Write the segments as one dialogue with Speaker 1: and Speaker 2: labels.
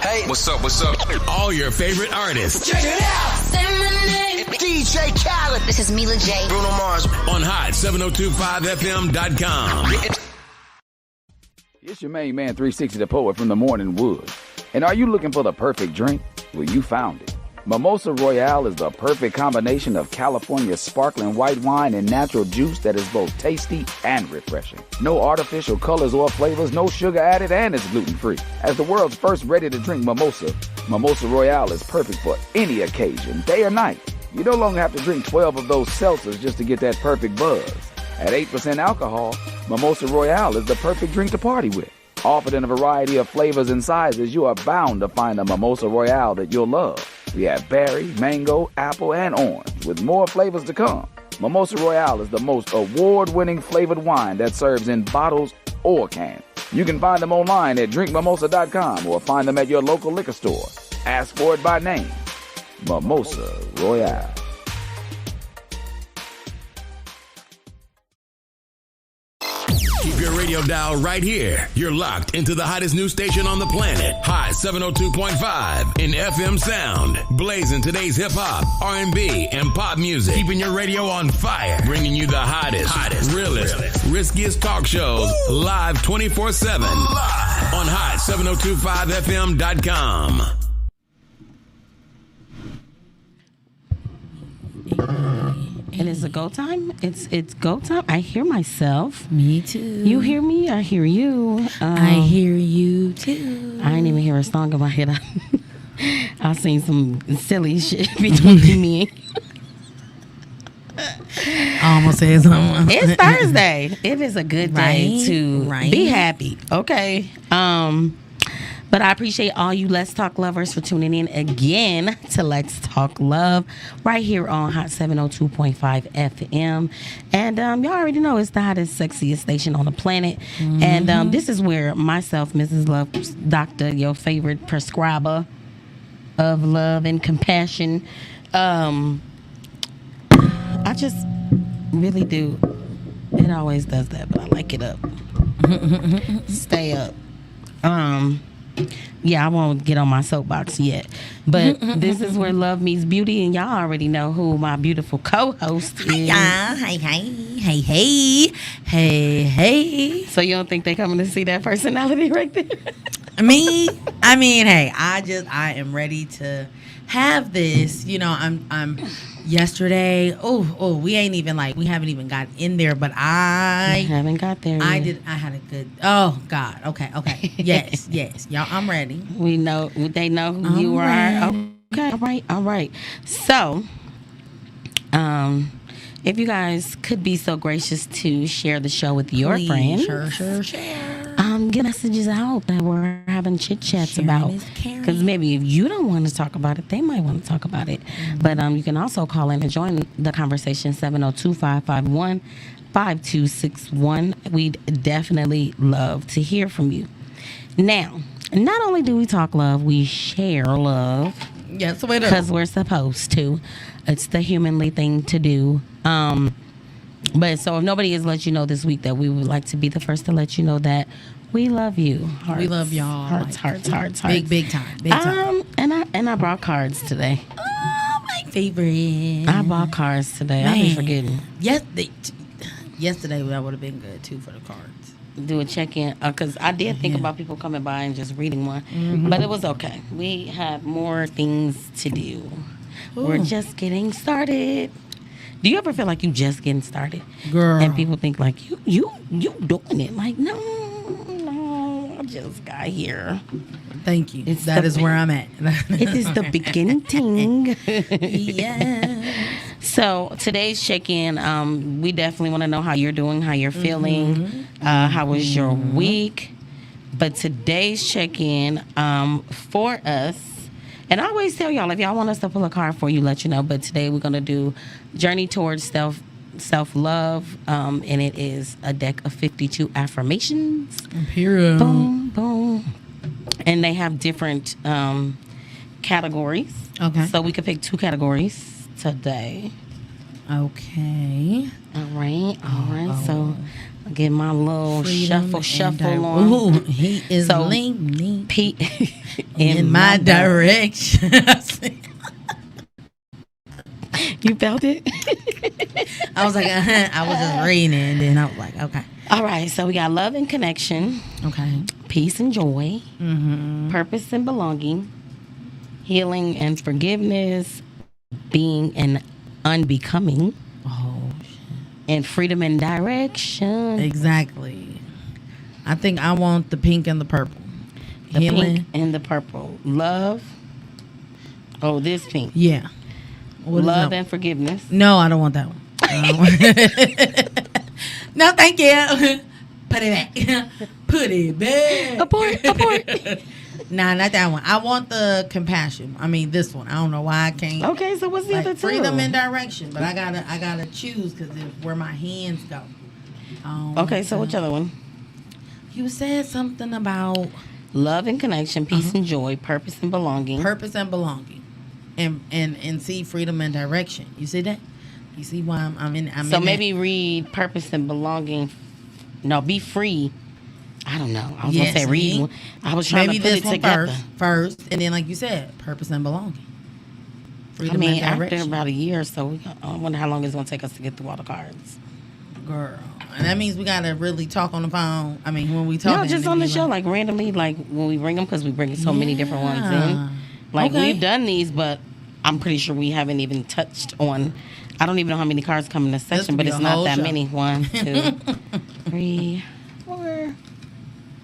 Speaker 1: Hey, what's up?
Speaker 2: All your favorite artists.
Speaker 1: Check it out.
Speaker 3: Say my name.
Speaker 1: DJ Khaled.
Speaker 3: This is Mila J.
Speaker 1: Bruno Mars.
Speaker 2: On hot7025fm.com.
Speaker 4: It's your main man, 360 the Poet from the Morning Wood. And are you looking for the perfect drink? Well, you found it. Mimosa Royale is the perfect combination of California sparkling white wine and natural juice that is both tasty and refreshing. No artificial colors or flavors, no sugar added, and it's gluten-free. As the world's first ready-to-drink mimosa, Mimosa Royale is perfect for any occasion, day or night. You no longer have to drink 12 of those seltzers just to get that perfect buzz. At 8% alcohol, Mimosa Royale is the perfect drink to party with. Offered in a variety of flavors and sizes, you are bound to find a Mimosa Royale that you'll love. We have berry, mango, apple, and orange, with more flavors to come. Mimosa Royale is the most award-winning flavored wine that serves in bottles or cans. You can find them online at drinkmimosa.com or find them at your local liquor store. Ask for it by name. Mimosa Royale.
Speaker 2: Keep your radio dial right here. You're locked into the hottest news station on the planet. Hot 702.5 in FM sound. Blazing today's hip-hop, R&B, and pop music. Keeping your radio on fire. Bringing you the hottest, realest, riskiest talk shows live 24/7. Live on hot7025fm.com.
Speaker 5: And it's a go time. It's go time. I hear myself.
Speaker 6: Me too.
Speaker 5: You hear me? I hear you.
Speaker 6: I hear you too.
Speaker 5: I didn't even hear a song in my head. I seen some silly shit between me and you.
Speaker 6: I almost said something.
Speaker 5: It's Thursday. It is a good day
Speaker 6: Right,
Speaker 5: to
Speaker 6: right.
Speaker 5: be happy. Okay. But I appreciate all you Let's Talk lovers for tuning in again to Let's Talk Love right here on Hot 702.5 FM. And y'all already know it's the hottest, sexiest station on the planet.
Speaker 6: Mm-hmm.
Speaker 5: And this is where myself, Mrs. Love, Doctor, your favorite prescriber of love and compassion, I just really do. It always does that, but I like it up. Stay up. Yeah, I won't get on my soapbox yet. But this is where love meets beauty, and y'all already know who my beautiful co-host is.
Speaker 6: Yeah, hey.
Speaker 5: So you don't think they coming to see that personality right there?
Speaker 6: I mean, hey, I am ready to have this. You know, I'm yesterday. We haven't even got in there, but I
Speaker 5: haven't got there yet.
Speaker 6: I had a good. Oh God. Okay. Yes. Y'all, I'm ready.
Speaker 5: We know. They know who you are. Okay. All right. So, if you guys could be so gracious to share the show with your friends.
Speaker 6: Share.
Speaker 5: Get messages out that we're having chit chats
Speaker 6: Sharing
Speaker 5: about.
Speaker 6: is caring.
Speaker 5: Because maybe if you don't want to talk about it, they might want to talk about it. Mm-hmm. But you can also call in and join the conversation 702-551-5261. We'd definitely love to hear from you. Now, not only do we talk love, we share love.
Speaker 6: Yes, we do.
Speaker 5: Because we're supposed to. It's the humanly thing to do. But so if nobody has let you know this week, that we would like to be the first to let you know that we love you. Hearts.
Speaker 6: We love y'all.
Speaker 5: Hearts.
Speaker 6: Big time.
Speaker 5: And I brought cards today.
Speaker 6: Oh, my favorite.
Speaker 5: I bought cards today. I be forgetting.
Speaker 6: Yesterday that would have been good too for the cards.
Speaker 5: Do a check-in because I did think about people coming by and just reading one, but it was okay. We have more things to do. Ooh. We're just getting started. Do you ever feel like you just getting started,
Speaker 6: girl? And
Speaker 5: people think like you doing it? Like no, I just got here.
Speaker 6: Thank you. That is where I'm at.
Speaker 5: It is the beginning.
Speaker 6: Yes.
Speaker 5: So today's check-in, we definitely want to know how you're doing, how you're feeling, how was your week. But today's check-in for us, and I always tell y'all, if y'all want us to pull a card for you, let you know. But today we're going to do Journey Towards Self-Love, and it is a deck of 52 affirmations.
Speaker 6: Period.
Speaker 5: Boom, boom. And they have different categories. Okay. So we could pick 2 categories today.
Speaker 6: Okay.
Speaker 5: All right. So I'll get my little
Speaker 6: Freedom
Speaker 5: shuffle on.
Speaker 6: Ooh, he is leaning.
Speaker 5: Pete.
Speaker 6: in my direction.
Speaker 5: You felt it?
Speaker 6: I was like, I was just reading it, and then I was like, okay.
Speaker 5: All right, so we got love and connection,
Speaker 6: Okay.
Speaker 5: peace and joy, purpose and belonging, healing and forgiveness, being and unbecoming,
Speaker 6: Oh,
Speaker 5: and freedom and direction.
Speaker 6: exactly. I think I want the pink and the purple.
Speaker 5: The
Speaker 6: Healing.
Speaker 5: pink and the purple. Love. Oh, this pink.
Speaker 6: Yeah. What is
Speaker 5: Love
Speaker 6: that?
Speaker 5: and forgiveness.
Speaker 6: No, I don't want that one. No, thank you. Put it back. Put it back.
Speaker 5: Abort.
Speaker 6: Nah, not that one. I want the compassion. I mean, this one. I don't know why I can't.
Speaker 5: Okay, so what's the
Speaker 6: Like,
Speaker 5: other two?
Speaker 6: freedom and direction, but I gotta choose because it's where my hands go.
Speaker 5: Okay, so which other one?
Speaker 6: You said something about
Speaker 5: Love and connection, peace and joy, purpose and belonging.
Speaker 6: purpose and belonging, and see freedom and direction. You see that? You see why I'm in?
Speaker 5: So maybe read purpose and belonging. No, be free. I don't know. I was
Speaker 6: Yes,
Speaker 5: gonna say read.
Speaker 6: see?
Speaker 5: One. I was trying
Speaker 6: maybe
Speaker 5: to put
Speaker 6: this
Speaker 5: it
Speaker 6: one
Speaker 5: together.
Speaker 6: first, and then like you said, purpose and belonging.
Speaker 5: I
Speaker 6: Freedom
Speaker 5: mean,
Speaker 6: and
Speaker 5: after
Speaker 6: direction.
Speaker 5: about a year or so, I wonder how long it's gonna take us to get through all the cards.
Speaker 6: Girl, and that means we gotta really talk on the phone. I mean, when we talk,
Speaker 5: No, just on the show, like randomly, like when we bring them, because we bring so many different ones in. Like
Speaker 6: Okay.
Speaker 5: we've done these, but I'm pretty sure we haven't even touched on. I don't even know how many cards come in this section,
Speaker 6: could
Speaker 5: but
Speaker 6: be
Speaker 5: it's
Speaker 6: a
Speaker 5: not
Speaker 6: whole
Speaker 5: that
Speaker 6: show.
Speaker 5: many. 1, 2, 3, 4,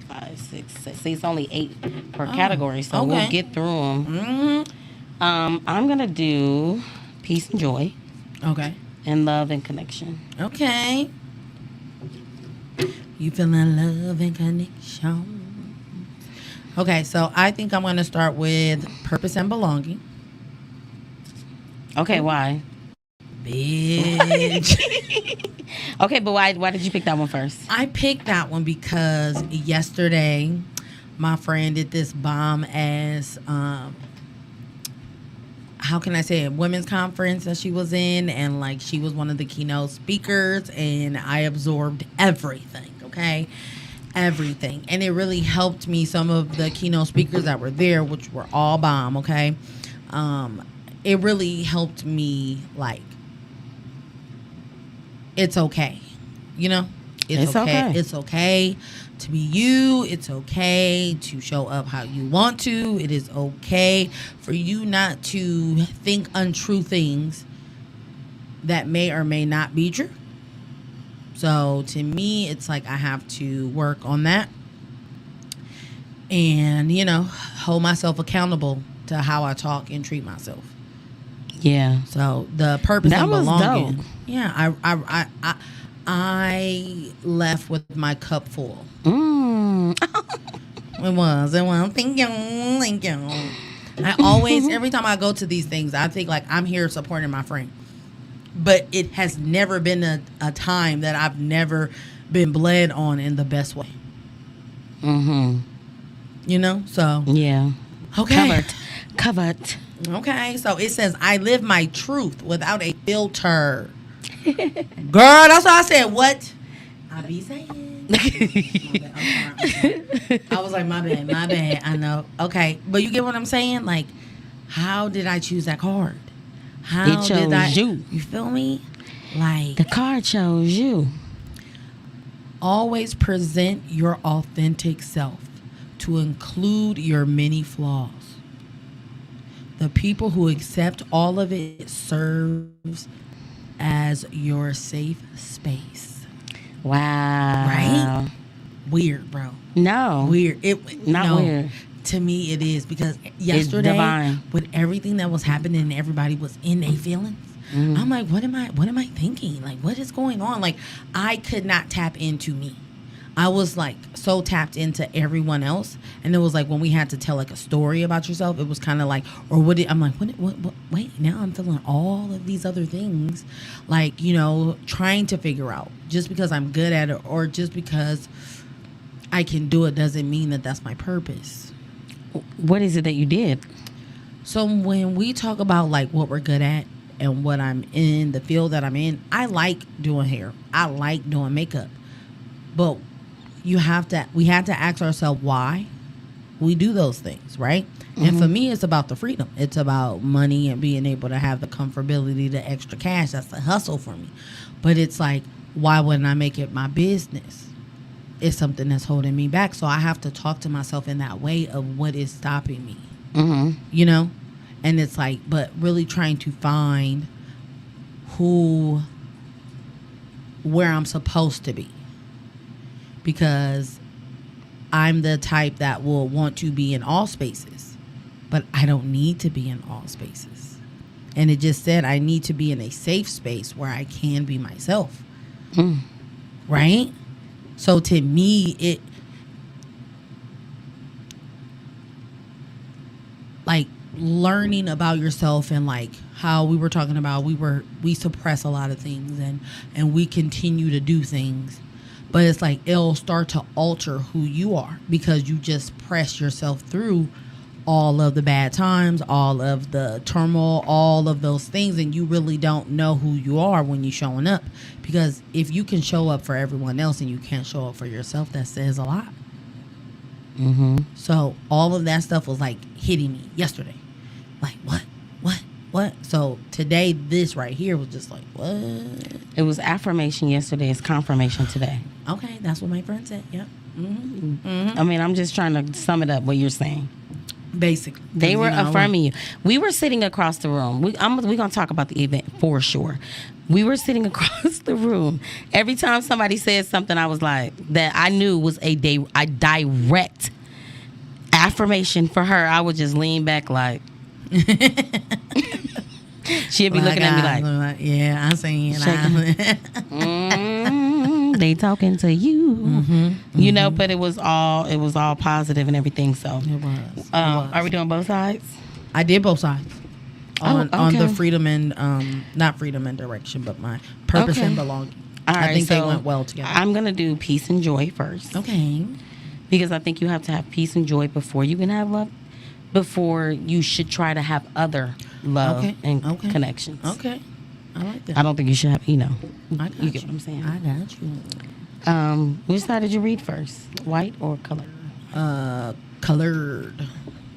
Speaker 5: 5, 6, 7. See, it's only 8 per category, so
Speaker 6: okay.
Speaker 5: we'll get through them.
Speaker 6: Mm-hmm.
Speaker 5: I'm gonna do peace and joy,
Speaker 6: Okay.
Speaker 5: and love and connection.
Speaker 6: Okay. You feeling love and connection? Okay, so I think I'm gonna start with purpose and belonging.
Speaker 5: Okay, why?
Speaker 6: Bitch.
Speaker 5: Okay, but why did you pick that one first?
Speaker 6: I picked that one because yesterday my friend did this bomb ass how can I say it, women's conference that she was in, and like she was one of the keynote speakers, and I absorbed everything, okay? Everything. And it really helped me. Some of the keynote speakers that were there, which were all bomb, okay? It really helped me, like, it's okay. You know?
Speaker 5: It's okay.
Speaker 6: It's okay to be you. It's okay to show up how you want to. It is okay for you not to think untrue things that may or may not be true. So to me, it's like I have to work on that and, you know, hold myself accountable to how I talk and treat myself.
Speaker 5: Yeah.
Speaker 6: So the purpose
Speaker 5: That
Speaker 6: and
Speaker 5: was
Speaker 6: belonging.
Speaker 5: dope.
Speaker 6: Yeah, I left with my cup full. It was. Thank you. I always, every time I go to these things, I think like I'm here supporting my friend. But it has never been a time that I've never been bled on in the best way.
Speaker 5: Mm-hmm.
Speaker 6: You know? So,
Speaker 5: Yeah.
Speaker 6: okay.
Speaker 5: Covered.
Speaker 6: Okay, so it says, I live my truth without a filter. Girl, that's why I said, what? I be saying. My bad. I'm sorry. I was like, my bad. I know. Okay, but you get what I'm saying? Like, how did I choose that card? How
Speaker 5: It chose you.
Speaker 6: You feel me? Like,
Speaker 5: The card chose you.
Speaker 6: always present your authentic self to include your many flaws. The people who accept all of it serves as your safe space.
Speaker 5: Wow.
Speaker 6: Right? Weird, bro.
Speaker 5: No.
Speaker 6: Weird.
Speaker 5: Not weird.
Speaker 6: To me, it is because yesterday,
Speaker 5: divine.
Speaker 6: with everything that was happening, and everybody was in their feelings.
Speaker 5: Mm-hmm.
Speaker 6: I'm like, what am I thinking? Like, what is going on? Like, I could not tap into me. I was like so tapped into everyone else, and it was like when we had to tell like a story about yourself, it was kind of like, or what? I'm like, what? Wait, now I'm feeling all of these other things, like, you know, trying to figure out. Just because I'm good at it, or just because I can do it, doesn't mean that that's my purpose.
Speaker 5: What is it that you did?
Speaker 6: So when we talk about like what we're good at and what I'm in, the field that I'm in, I like doing hair. I like doing makeup. But we have to ask ourselves why. We do those things, right? And for me, it's about the freedom. It's about money and being able to have the comfortability, the extra cash. That's the hustle for me. But it's like, why wouldn't I make it my business? It's something that's holding me back. So I have to talk to myself in that way of what is stopping me, you know? And it's like, but really trying to find where I'm supposed to be. Because I'm the type that will want to be in all spaces, but I don't need to be in all spaces. And it just said I need to be in a safe space where I can be myself. Right? So to me, it like learning about yourself and like how we were talking about we suppress a lot of things and we continue to do things. But it's like it'll start to alter who you are because you just press yourself through all of the bad times, all of the turmoil, all of those things, and you really don't know who you are when you're showing up. Because if you can show up for everyone else and you can't show up for yourself, that says a lot. So all of that stuff was like hitting me yesterday. Like, what? So today, this right here was just like, what?
Speaker 5: It was affirmation yesterday. It's confirmation today.
Speaker 6: Okay, that's what my friend said. Yep.
Speaker 5: I mean, I'm just trying to sum it up what you're saying.
Speaker 6: Basically.
Speaker 5: They were affirming you. We were sitting across the room. We're going to talk about the event for sure. We were sitting across the room. Every time somebody said something, I was like, that I knew was a direct affirmation for her, I would just lean back like... She'd be looking at me like,
Speaker 6: yeah, I'm saying
Speaker 5: they talking to you, you know. But it was all positive and everything. So
Speaker 6: it was.
Speaker 5: Are we doing both sides?
Speaker 6: I did both sides on
Speaker 5: okay.
Speaker 6: the freedom and not freedom and direction, but my purpose and belonging.
Speaker 5: All right,
Speaker 6: I think they
Speaker 5: so
Speaker 6: went well together.
Speaker 5: I'm gonna do peace and joy first.
Speaker 6: Okay.
Speaker 5: Because I think you have to have peace and joy before you can have love. Before you should try to have other love and connections.
Speaker 6: Okay. I like that.
Speaker 5: I don't think you should have,
Speaker 6: I got
Speaker 5: you get what I'm saying.
Speaker 6: I got you.
Speaker 5: Which side did you read first? White or color?
Speaker 6: Colored.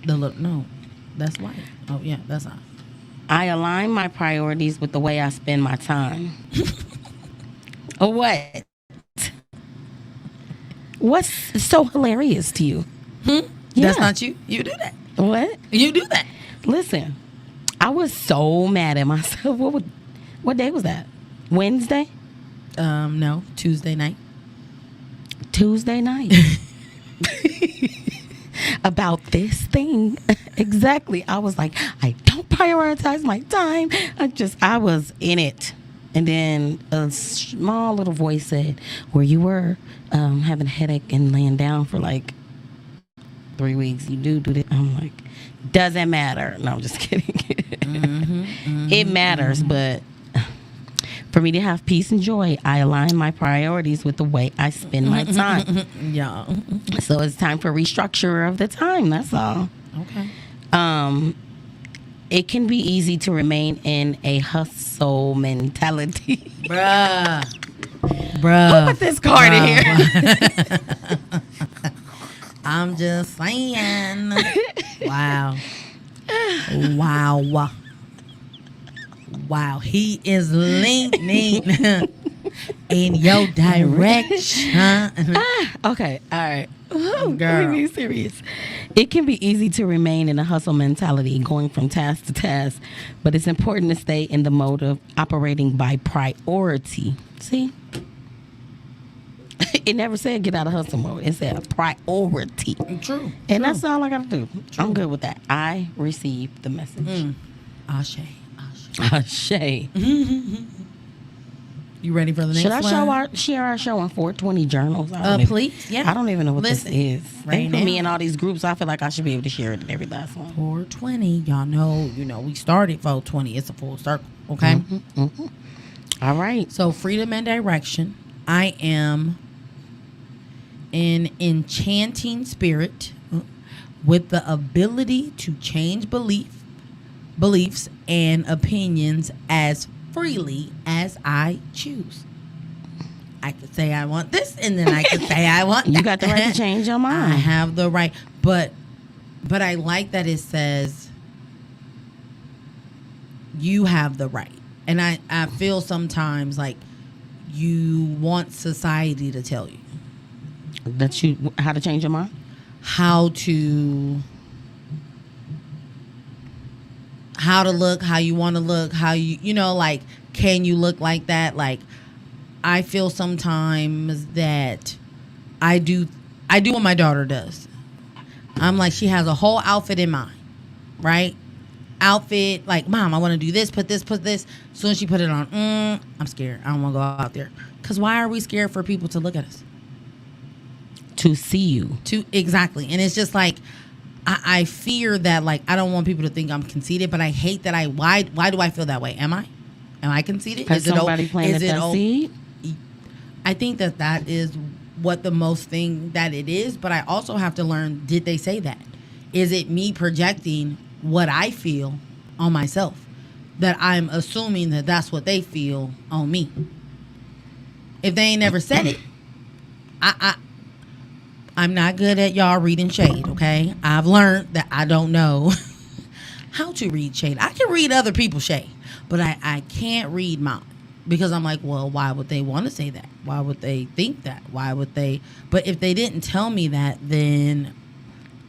Speaker 6: No, that's white. Oh, yeah, that's not.
Speaker 5: I align my priorities with the way I spend my time. What? What's so hilarious to you?
Speaker 6: Yeah. That's not you? You do that.
Speaker 5: What?
Speaker 6: You do that.
Speaker 5: Listen, I was so mad at myself. What day was that? Wednesday?
Speaker 6: No, Tuesday night.
Speaker 5: Tuesday night. About this thing. Exactly. I was like, I don't prioritize my time. I was in it. And then a small little voice said, where you were having a headache and laying down for like 3 weeks, you do this. I'm like, doesn't matter. No, I'm just kidding. It matters, but for me to have peace and joy, I align my priorities with the way I spend my time.
Speaker 6: Yeah.
Speaker 5: So it's time for restructure of the time. That's all.
Speaker 6: Okay.
Speaker 5: It can be easy to remain in a hustle mentality.
Speaker 6: Bruh.
Speaker 5: Who put this card in here?
Speaker 6: I'm just saying. Wow. Wow. He is leaning in your direction.
Speaker 5: Okay. All right.
Speaker 6: Girl.
Speaker 5: Let me be serious. It can be easy to remain in a hustle mentality, going from task to task, but it's important to stay in the mode of operating by priority. See? It never said get out of hustle mode. It said priority.
Speaker 6: True.
Speaker 5: And that's all I got to do. True. I'm good with that. I received the message.
Speaker 6: Ashe.
Speaker 5: Ashe.
Speaker 6: You ready for the next one?
Speaker 5: Should I share our show on 420 journals?
Speaker 6: Please. Yeah.
Speaker 5: I don't even know what this is.
Speaker 6: Right
Speaker 5: For
Speaker 6: now.
Speaker 5: me and all these groups, I feel like I should be able to share it in every last one.
Speaker 6: 420. Y'all know, we started 420. It's a full circle. Okay.
Speaker 5: All right.
Speaker 6: So freedom and direction. I am an enchanting spirit with the ability to change beliefs and opinions as freely as I choose. I could say I want this, and then I could say I want that.
Speaker 5: You got the right to change your mind.
Speaker 6: I have the right, but But I like that it says you have the right. And I feel sometimes like you want society to tell you
Speaker 5: That you how to change your mind?
Speaker 6: how to look, how you want to look, how you know, like, can you look like that? Like, I feel sometimes that I do what my daughter does. I'm like, she has a whole outfit in mind, right? Outfit, like, Mom, I want to do this, put this. As soon as she put it on, I'm scared. I don't want to go out there. Because why are we scared for people to look at us?
Speaker 5: To see you.
Speaker 6: Exactly. And it's just like, I fear that, like, I don't want people to think I'm conceited, but I hate that why do I feel that way? Am I conceited?
Speaker 5: Has somebody planted that seed?
Speaker 6: I think that is what the most thing that it is, but I also have to learn, did they say that? Is it me projecting what I feel on myself? That I'm assuming that that's what they feel on me. If they ain't never said it, I'm not good at y'all reading shade, okay? I've learned that I don't know how to read shade. I can read other people's shade, but I can't read mine. Because I'm like, well, why would they want to say that? Why would they think that? Why would they? But if they didn't tell me that, then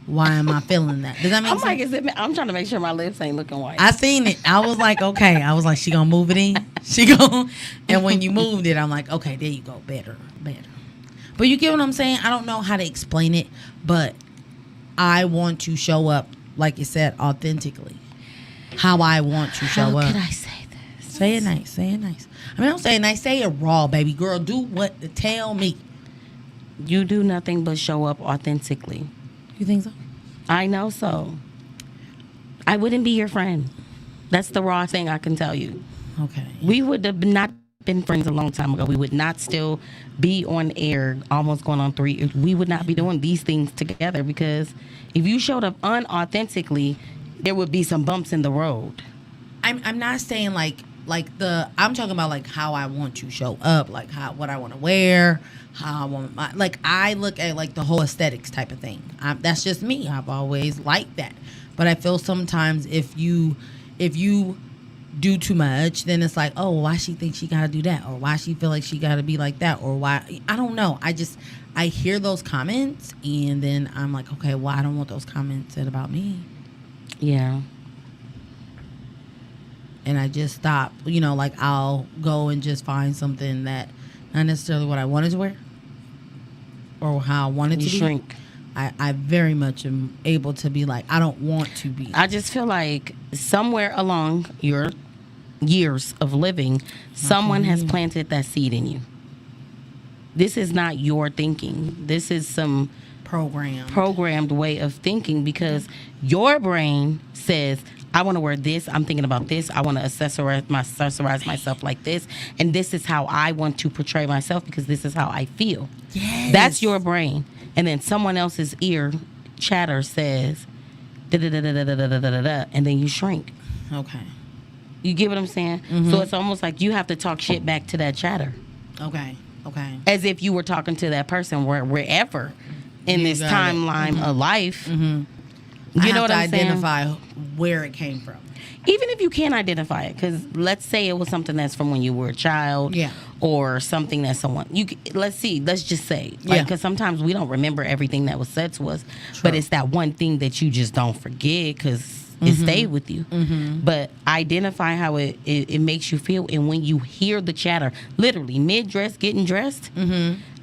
Speaker 6: why am I feeling that? Does that make sense?
Speaker 5: Like, I'm trying to make sure my lips ain't looking white.
Speaker 6: I seen it. I was like, okay. I was like, she gonna move it in? She gonna. And when you moved it, I'm like, okay, there you go. Better. But you get what I'm saying? I don't know how to explain it, but I want to show up, like you said, authentically. How I want to show up.
Speaker 5: How could I say this?
Speaker 6: Say it nice. I mean, don't say it nice. Say it raw, baby girl. Do what? Tell me.
Speaker 5: You do nothing but show up authentically.
Speaker 6: You think so?
Speaker 5: I know so. I wouldn't be your friend. That's the raw thing I can tell you.
Speaker 6: Okay.
Speaker 5: We would have not been friends a long time ago. We would not still be on air, almost going on 3. We would not be doing these things together, because if you showed up unauthentically, there would be some bumps in the road.
Speaker 6: I'm not saying I'm talking about like how I want to show up, like what I want to wear, how I want I look at like the whole aesthetics type of thing. That's just me. I've always liked that, but I feel sometimes if you do too much, then it's like, oh, why she think she gotta do that, or why she feel like she gotta be like that, or why, I don't know. I hear those comments, and then I'm like, okay, well, I don't want those comments said about me.
Speaker 5: Yeah.
Speaker 6: And I just stop, like I'll go and just find something that not necessarily what I wanted to wear or how I wanted to
Speaker 5: shrink.
Speaker 6: I very much am able to be like, I don't want to be.
Speaker 5: I just feel like somewhere along your years of living, someone has planted that seed in you. This is not your thinking. This is some programmed way of thinking, because your brain says, I want to wear this. I'm thinking about this. I want to accessorize myself like this. And this is how I want to portray myself, because this is how I feel.
Speaker 6: Yes.
Speaker 5: That's your brain. And then someone else's ear chatter says, da-da-da-da-da-da-da-da-da, and then you shrink.
Speaker 6: Okay.
Speaker 5: You get what I'm saying? Mm-hmm. So it's almost like you have to talk shit back to that chatter.
Speaker 6: Okay.
Speaker 5: As if you were talking to that person wherever in this timeline of life.
Speaker 6: Mm-hmm.
Speaker 5: You know what I'm saying?
Speaker 6: Identify where it came from.
Speaker 5: Even if you can't identify it, because let's say it was something that's from when you were a child, or something that someone let's just say, because sometimes we don't remember everything that was said to us, but it's that one thing that you just don't forget because it stayed with you. Mm-hmm. But identify how it makes you feel, and when you hear the chatter, literally mid-dress, getting dressed,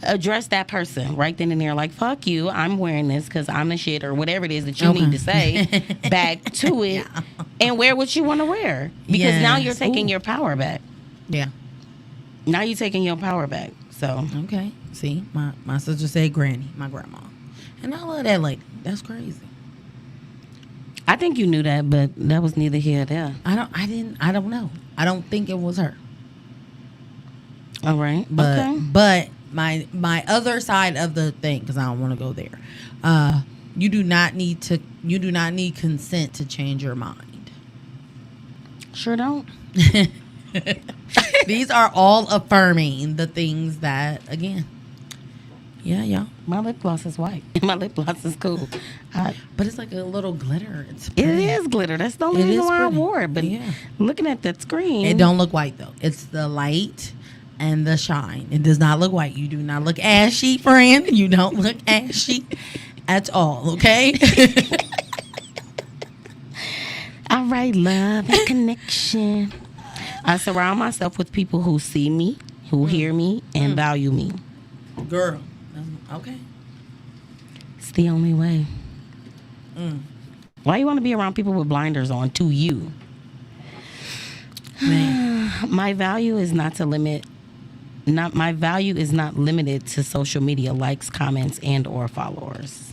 Speaker 5: address that person right then and there, like, fuck you, I'm wearing this because I'm the shit, or whatever it is that you need to say back to it, and wear what you want to wear, because now you're taking your power back. Now you're taking your power back. So
Speaker 6: okay, see, my sister said granny, my grandma, and I love that lady. That's crazy.
Speaker 5: I think you knew that, but that was neither here nor there.
Speaker 6: I don't know. I don't think it was her.
Speaker 5: All right.
Speaker 6: But my other side of the thing, because I don't want to go there. You do not need consent to change your mind.
Speaker 5: Sure don't.
Speaker 6: These are all affirming the things that, again, Yeah, yeah.
Speaker 5: My lip gloss is white. My lip gloss is cool.
Speaker 6: But it's like a little glitter. It's
Speaker 5: It
Speaker 6: pretty.
Speaker 5: is glitter. That's the only
Speaker 6: It
Speaker 5: reason
Speaker 6: is
Speaker 5: why
Speaker 6: pretty.
Speaker 5: I wore it. But
Speaker 6: Yeah.
Speaker 5: looking at that screen,
Speaker 6: It don't look white though. It's the light and the shine. It does not look white. You do not look ashy, friend. You don't look ashy at all. Okay.
Speaker 5: All right, love and connection. I surround myself with people who see me, who hear me, and value me.
Speaker 6: Girl. Okay.
Speaker 5: It's the only way. Why you want to be around people with blinders on to you?
Speaker 6: Man.
Speaker 5: My value is not limited to social media likes, comments, and or followers.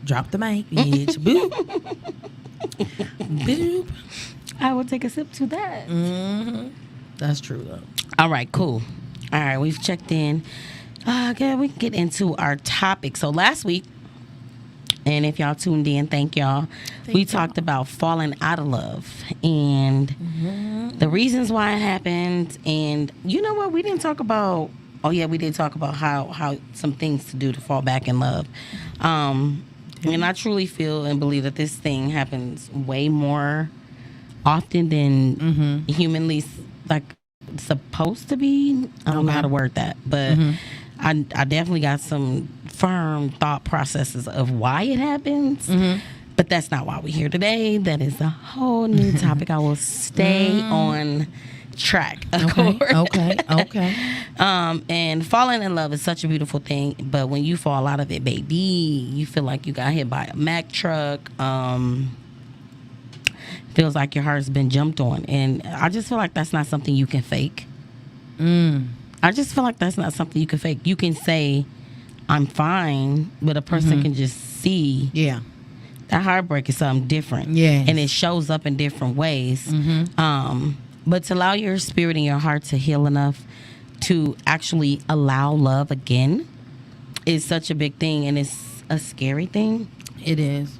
Speaker 6: Drop the mic, bitch. Boop. Boop.
Speaker 5: I will take a sip to that.
Speaker 6: That's true though.
Speaker 5: All right, cool. All right, we've checked in. Okay, we can get into our topic. So last week, and if y'all tuned in, thank y'all. We talked about falling out of love and the reasons why it happened. And you know what? We didn't talk about. Oh yeah, we did talk about how some things to do to fall back in love. And I truly feel and believe that this thing happens way more often than humanly supposed to be. I don't know how to word that, but I definitely got some firm thought processes of why it happens. But that's not why we're here today. That is a whole new topic. I will stay on track.
Speaker 6: Okay.
Speaker 5: And falling in love is such a beautiful thing, but when you fall out of it, baby, you feel like you got hit by a Mack truck. Feels like your heart's been jumped on, and I just feel like that's not something you can fake. I just feel like that's not something you can fake. You can say, I'm fine, but a person can just see that heartbreak is something different.
Speaker 6: Yes.
Speaker 5: And it shows up in different ways. But to allow your spirit and your heart to heal enough to actually allow love again is such a big thing, and it's a scary thing.
Speaker 6: It is.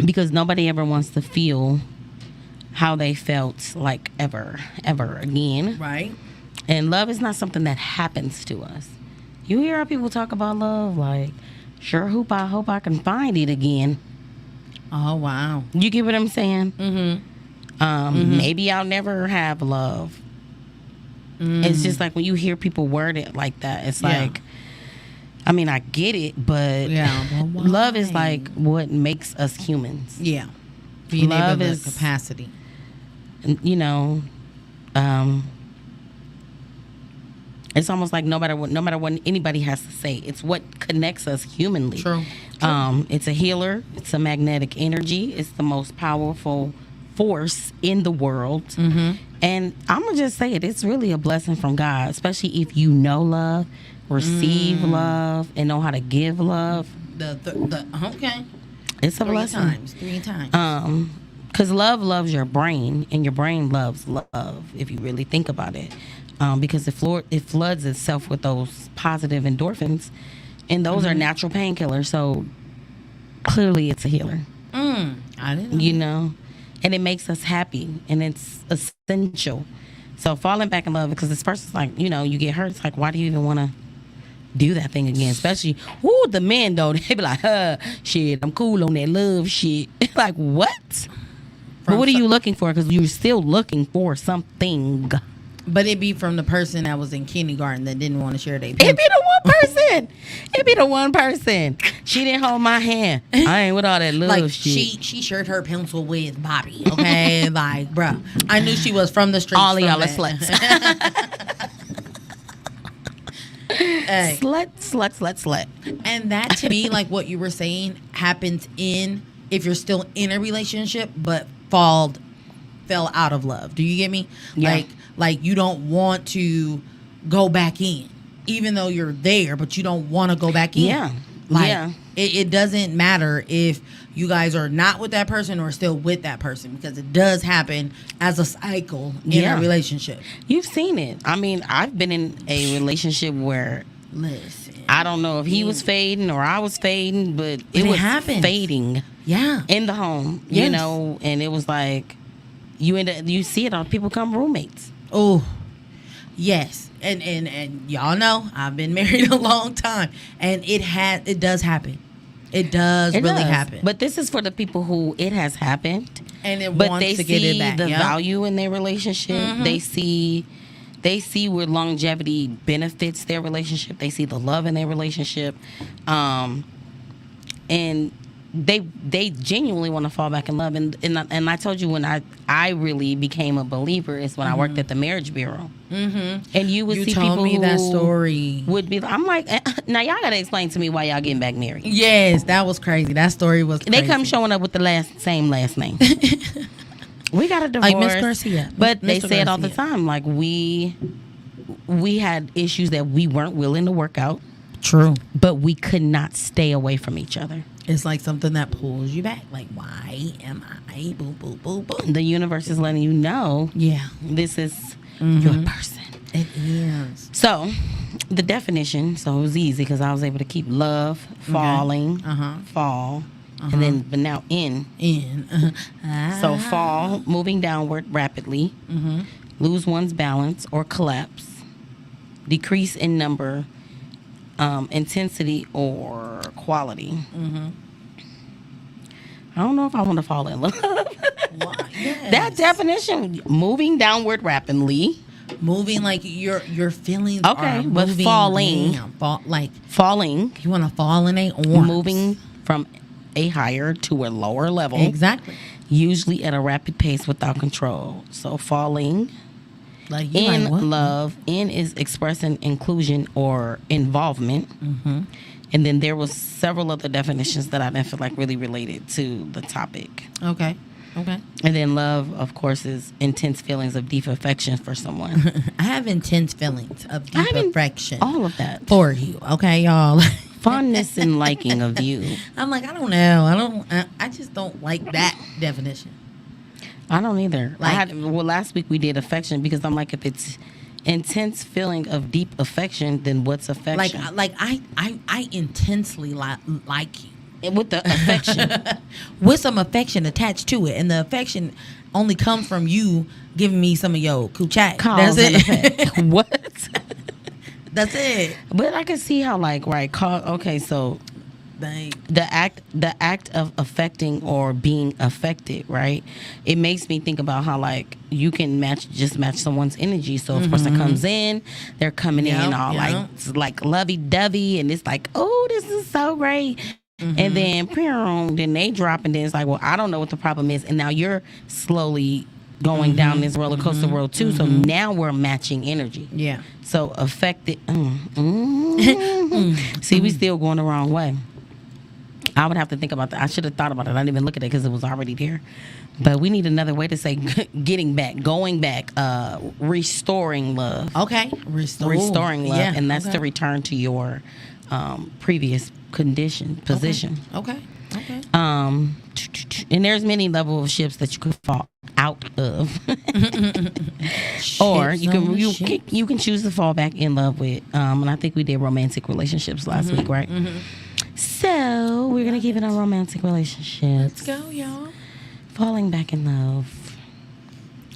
Speaker 5: Because nobody ever wants to feel how they felt like ever again.
Speaker 6: Right.
Speaker 5: And love is not something that happens to us. You hear how people talk about love like, sure I hope I can find it again.
Speaker 6: Oh, wow.
Speaker 5: You get what I'm saying? Maybe I'll never have love. It's just like when you hear people word it like that, it's like, I mean, I get it, but love is like what makes us humans.
Speaker 6: Yeah. Being
Speaker 5: Love
Speaker 6: able
Speaker 5: is-
Speaker 6: to capacity.
Speaker 5: You know, it's almost like no matter what anybody has to say, it's what connects us humanly.
Speaker 6: True.
Speaker 5: It's a healer. It's a magnetic energy. It's the most powerful force in the world. And I'm gonna just say it. It's really a blessing from God, especially if you know love, receive love, and know how to give love.
Speaker 6: Okay.
Speaker 5: It's a blessing.
Speaker 6: Three times.
Speaker 5: Because love loves your brain, and your brain loves love, if you really think about it. Because it floods itself with those positive endorphins, and those are natural painkillers. So clearly it's a healer.
Speaker 6: I didn't know.
Speaker 5: You know? And it makes us happy, and it's essential. So falling back in love, because this person's like, you know, you get hurt. It's like, why do you even want to do that thing again? Especially, the men, though, they be like, shit, I'm cool on that love shit. Like, what? But what are you looking for? Because you're still looking for something.
Speaker 6: But it be from the person that was in kindergarten that didn't want to share their
Speaker 5: It be the one person. It be the one person. She didn't hold my hand. I ain't with all that love
Speaker 6: like
Speaker 5: shit.
Speaker 6: she shared her pencil with Bobby. Okay, like, bruh, I knew she was from the streets.
Speaker 5: All of
Speaker 6: from
Speaker 5: y'all are
Speaker 6: that.
Speaker 5: sluts.
Speaker 6: Hey.
Speaker 5: Slut.
Speaker 6: And that to me, like what you were saying, happens if you're still in a relationship but fell out of love. Do you get me?
Speaker 5: Yeah.
Speaker 6: Like you don't want to go back in, even though you're there, but you don't want to go back in.
Speaker 5: Yeah.
Speaker 6: Like,
Speaker 5: Yeah.
Speaker 6: It doesn't matter if you guys are not with that person or still with that person, because it does happen as a cycle in a relationship.
Speaker 5: You've seen it. I mean, I've been in a relationship where,
Speaker 6: Listen.
Speaker 5: I don't know if he was fading or I was fading, but it was
Speaker 6: happens.
Speaker 5: fading
Speaker 6: Yeah.
Speaker 5: in the home, you
Speaker 6: Yes.
Speaker 5: know, and it was like, you see it on people become roommates.
Speaker 6: Oh, Yes. And y'all know I've been married a long time, and it does happen. It does really happen.
Speaker 5: But this is for the people who it has happened,
Speaker 6: and it
Speaker 5: but
Speaker 6: wants
Speaker 5: they
Speaker 6: to get it back.
Speaker 5: the
Speaker 6: Yep.
Speaker 5: value in their relationship. They see where longevity benefits their relationship. They see the love in their relationship, and they genuinely want to fall back in love. And I told you when I really became a believer is when I worked at the Marriage Bureau. Mm-hmm. And you would see
Speaker 6: told
Speaker 5: people
Speaker 6: me
Speaker 5: who
Speaker 6: that story.
Speaker 5: would be. I'm like, now y'all gotta explain to me why y'all getting back married.
Speaker 6: Yes, that was crazy. That story was crazy.
Speaker 5: They come showing up with the same last name. We got a divorce,
Speaker 6: like Miss Garcia,
Speaker 5: but
Speaker 6: Mr.
Speaker 5: they say it all the
Speaker 6: Garcia.
Speaker 5: time. Like we had issues that we weren't willing to work out.
Speaker 6: True.
Speaker 5: But we could not stay away from each other.
Speaker 6: It's like something that pulls you back. Like, why am I? Boo, boo, boo, boo.
Speaker 5: The universe is letting you know.
Speaker 6: Yeah.
Speaker 5: This is your person.
Speaker 6: It is.
Speaker 5: So, the definition. So it was easy because I was able to keep love, falling, fall, and then but now in. So fall, moving downward rapidly, lose one's balance or collapse, decrease in number, intensity or quality. I don't know if I want to fall in love.
Speaker 6: Yes.
Speaker 5: That definition, moving downward rapidly,
Speaker 6: moving like your feelings.
Speaker 5: Okay,
Speaker 6: are
Speaker 5: but
Speaker 6: moving
Speaker 5: falling.
Speaker 6: down.
Speaker 5: Falling,
Speaker 6: You want to fall in a arms.
Speaker 5: moving from a higher to a lower level.
Speaker 6: Exactly.
Speaker 5: Usually at a rapid pace without control. So falling
Speaker 6: Like you
Speaker 5: in
Speaker 6: like, what?
Speaker 5: love. In is expressing inclusion or involvement. And then there was several other definitions that I didn't feel like really related to the topic.
Speaker 6: Okay.
Speaker 5: And then love, of course, is intense feelings of deep affection for someone.
Speaker 6: I have intense feelings of deep affection
Speaker 5: All of that.
Speaker 6: for you. Okay, y'all.
Speaker 5: Fondness and liking of you.
Speaker 6: I'm like, I don't know. I just don't like that definition.
Speaker 5: I don't either.
Speaker 6: Like-
Speaker 5: Last week we did affection because I'm like, if it's intense feeling of deep affection, then what's affection?
Speaker 6: I intensely like you.
Speaker 5: With the affection.
Speaker 6: With some affection attached to it, and the affection only comes from you giving me some of your coochie.
Speaker 5: Cause
Speaker 6: That's
Speaker 5: and
Speaker 6: it.
Speaker 5: effect. What?
Speaker 6: That's it.
Speaker 5: But I can see how, like, right, okay, so
Speaker 6: Like,
Speaker 5: the act of affecting or being affected, right? It makes me think about how, like, you can match someone's energy. So if a person comes in, they're coming in all like lovey-dovey, and it's like, oh, this is so great. And then they drop, and then it's like, well, I don't know what the problem is, and now you're slowly going down this roller coaster road too. So now we're matching energy.
Speaker 6: yeah.
Speaker 5: So affected. See, we still going the wrong way. I would have to think about that. I should have thought about it. I didn't even look at it because it was already there. But we need another way to say getting back, going back, restoring love.
Speaker 6: Okay.
Speaker 5: Restoring love,
Speaker 6: Yeah,
Speaker 5: and that's
Speaker 6: okay.
Speaker 5: to return to your previous position.
Speaker 6: Okay.
Speaker 5: And there's many levels of ships that you could fall out of, or you can choose to fall back in love with. And I think we did romantic relationships last week, right? So we're gonna keep it on romantic relationships.
Speaker 6: Let's go, y'all.
Speaker 5: Falling back in love.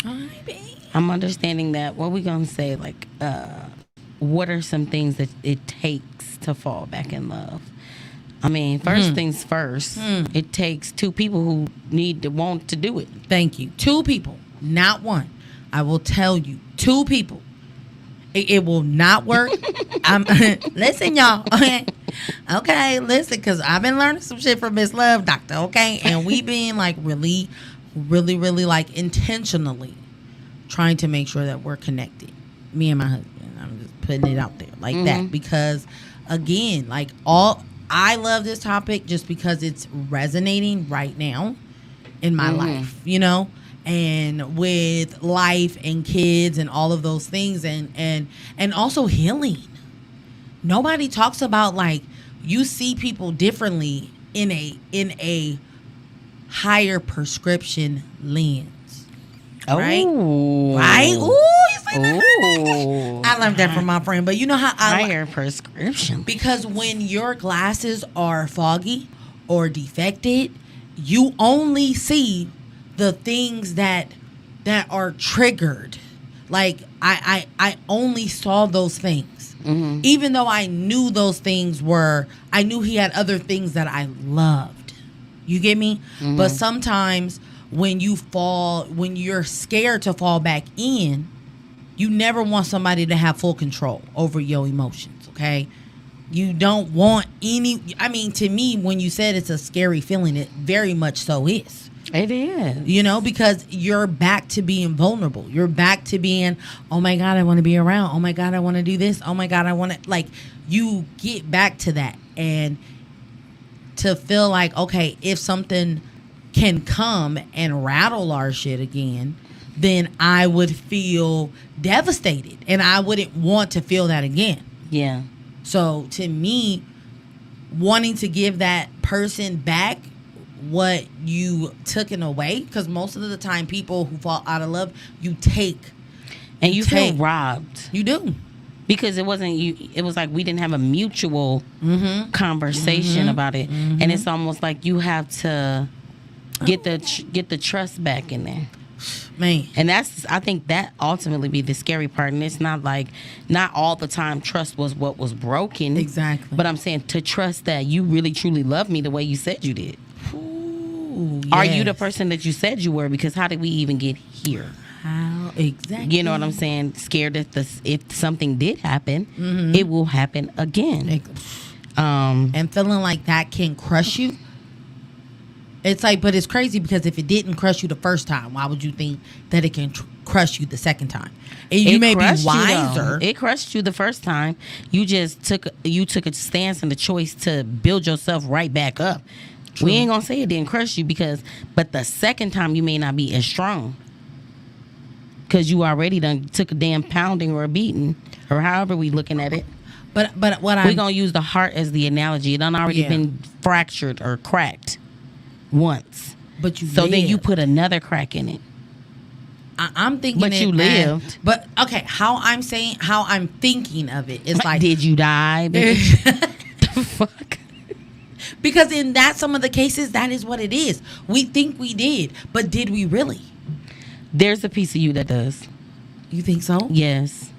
Speaker 6: All right, babe.
Speaker 5: I'm understanding that. What we gonna say? Like, what are some things that it takes to fall back in love? I mean, first things first. It takes two people who want to do it.
Speaker 6: Thank you. 2 people, not 1. I will tell you, 2 people. It will not work. Listen, y'all. Okay, listen, because I've been learning some shit from Miss Love Doctor, okay? And we been like really like intentionally trying to make sure that we're connected. Me and my husband. I'm just putting it out there like that because, again, like I love this topic just because it's resonating right now in my life, you know? And with life and kids and all of those things and also healing. Nobody talks about, like, you see people differently in a higher prescription lens. Right?
Speaker 5: Ooh.
Speaker 6: Right? Ooh, you see that?
Speaker 5: Ooh.
Speaker 6: I learned that from my friend. But you know how
Speaker 5: Higher prescription.
Speaker 6: because when your glasses are foggy or defected, you only see the things that are triggered Like I only saw those things. Even though I knew those things I knew he had other things that I loved. You get me? But sometimes when you're scared to fall back in, you never want somebody to have full control over your emotions, okay? You don't want to me, when you said it's a scary feeling, it very much so is.
Speaker 5: It is.
Speaker 6: You know, because you're back to being vulnerable. You're back to being, oh my God, I want to be around. Oh my God, I want to do this. Oh my God, I want to, like, you get back to that. And to feel like, okay, if something can come and rattle our shit again, then I would feel devastated. And I wouldn't want to feel that again.
Speaker 5: Yeah.
Speaker 6: So to me, wanting to give that person back what you took in away, because most of the time people who fall out of love, you take.
Speaker 5: And you feel robbed.
Speaker 6: You do.
Speaker 5: Because it wasn't you. It was like we didn't have a mutual conversation about it. And it's almost like you have to get the trust back in there.
Speaker 6: Man.
Speaker 5: And I think that ultimately be the scary part. And it's not like, not all the time trust was what was broken.
Speaker 6: Exactly.
Speaker 5: But I'm saying to trust that you really truly love me the way you said you did.
Speaker 6: Ooh,
Speaker 5: Are you the
Speaker 6: yes.
Speaker 5: person that you said you were? Because how did we even get here?
Speaker 6: How exactly?
Speaker 5: You know what I'm saying? Scared that if something did happen, it will happen again.
Speaker 6: And feeling like that can crush you. It's like, but it's crazy because if it didn't crush you the first time, why would you think that it can crush you the second time? And you may be wiser.
Speaker 5: It crushed you the first time. You just took a stance and the choice to build yourself right back up. True. We ain't gonna say it didn't crush you but the second time you may not be as strong because you already done took a damn pounding or a beating or however we looking at it.
Speaker 6: But what
Speaker 5: we're gonna use the heart as the analogy. It done already been fractured or cracked once.
Speaker 6: But you
Speaker 5: then you put another crack in it.
Speaker 6: I'm thinking,
Speaker 5: but you lived.
Speaker 6: But okay, how I'm thinking of it is like,
Speaker 5: did you die, bitch? The fuck.
Speaker 6: Because in some of the cases, that is what it is. We think we did, but did we really?
Speaker 5: There's a piece of you that does.
Speaker 6: You think so?
Speaker 5: Yes.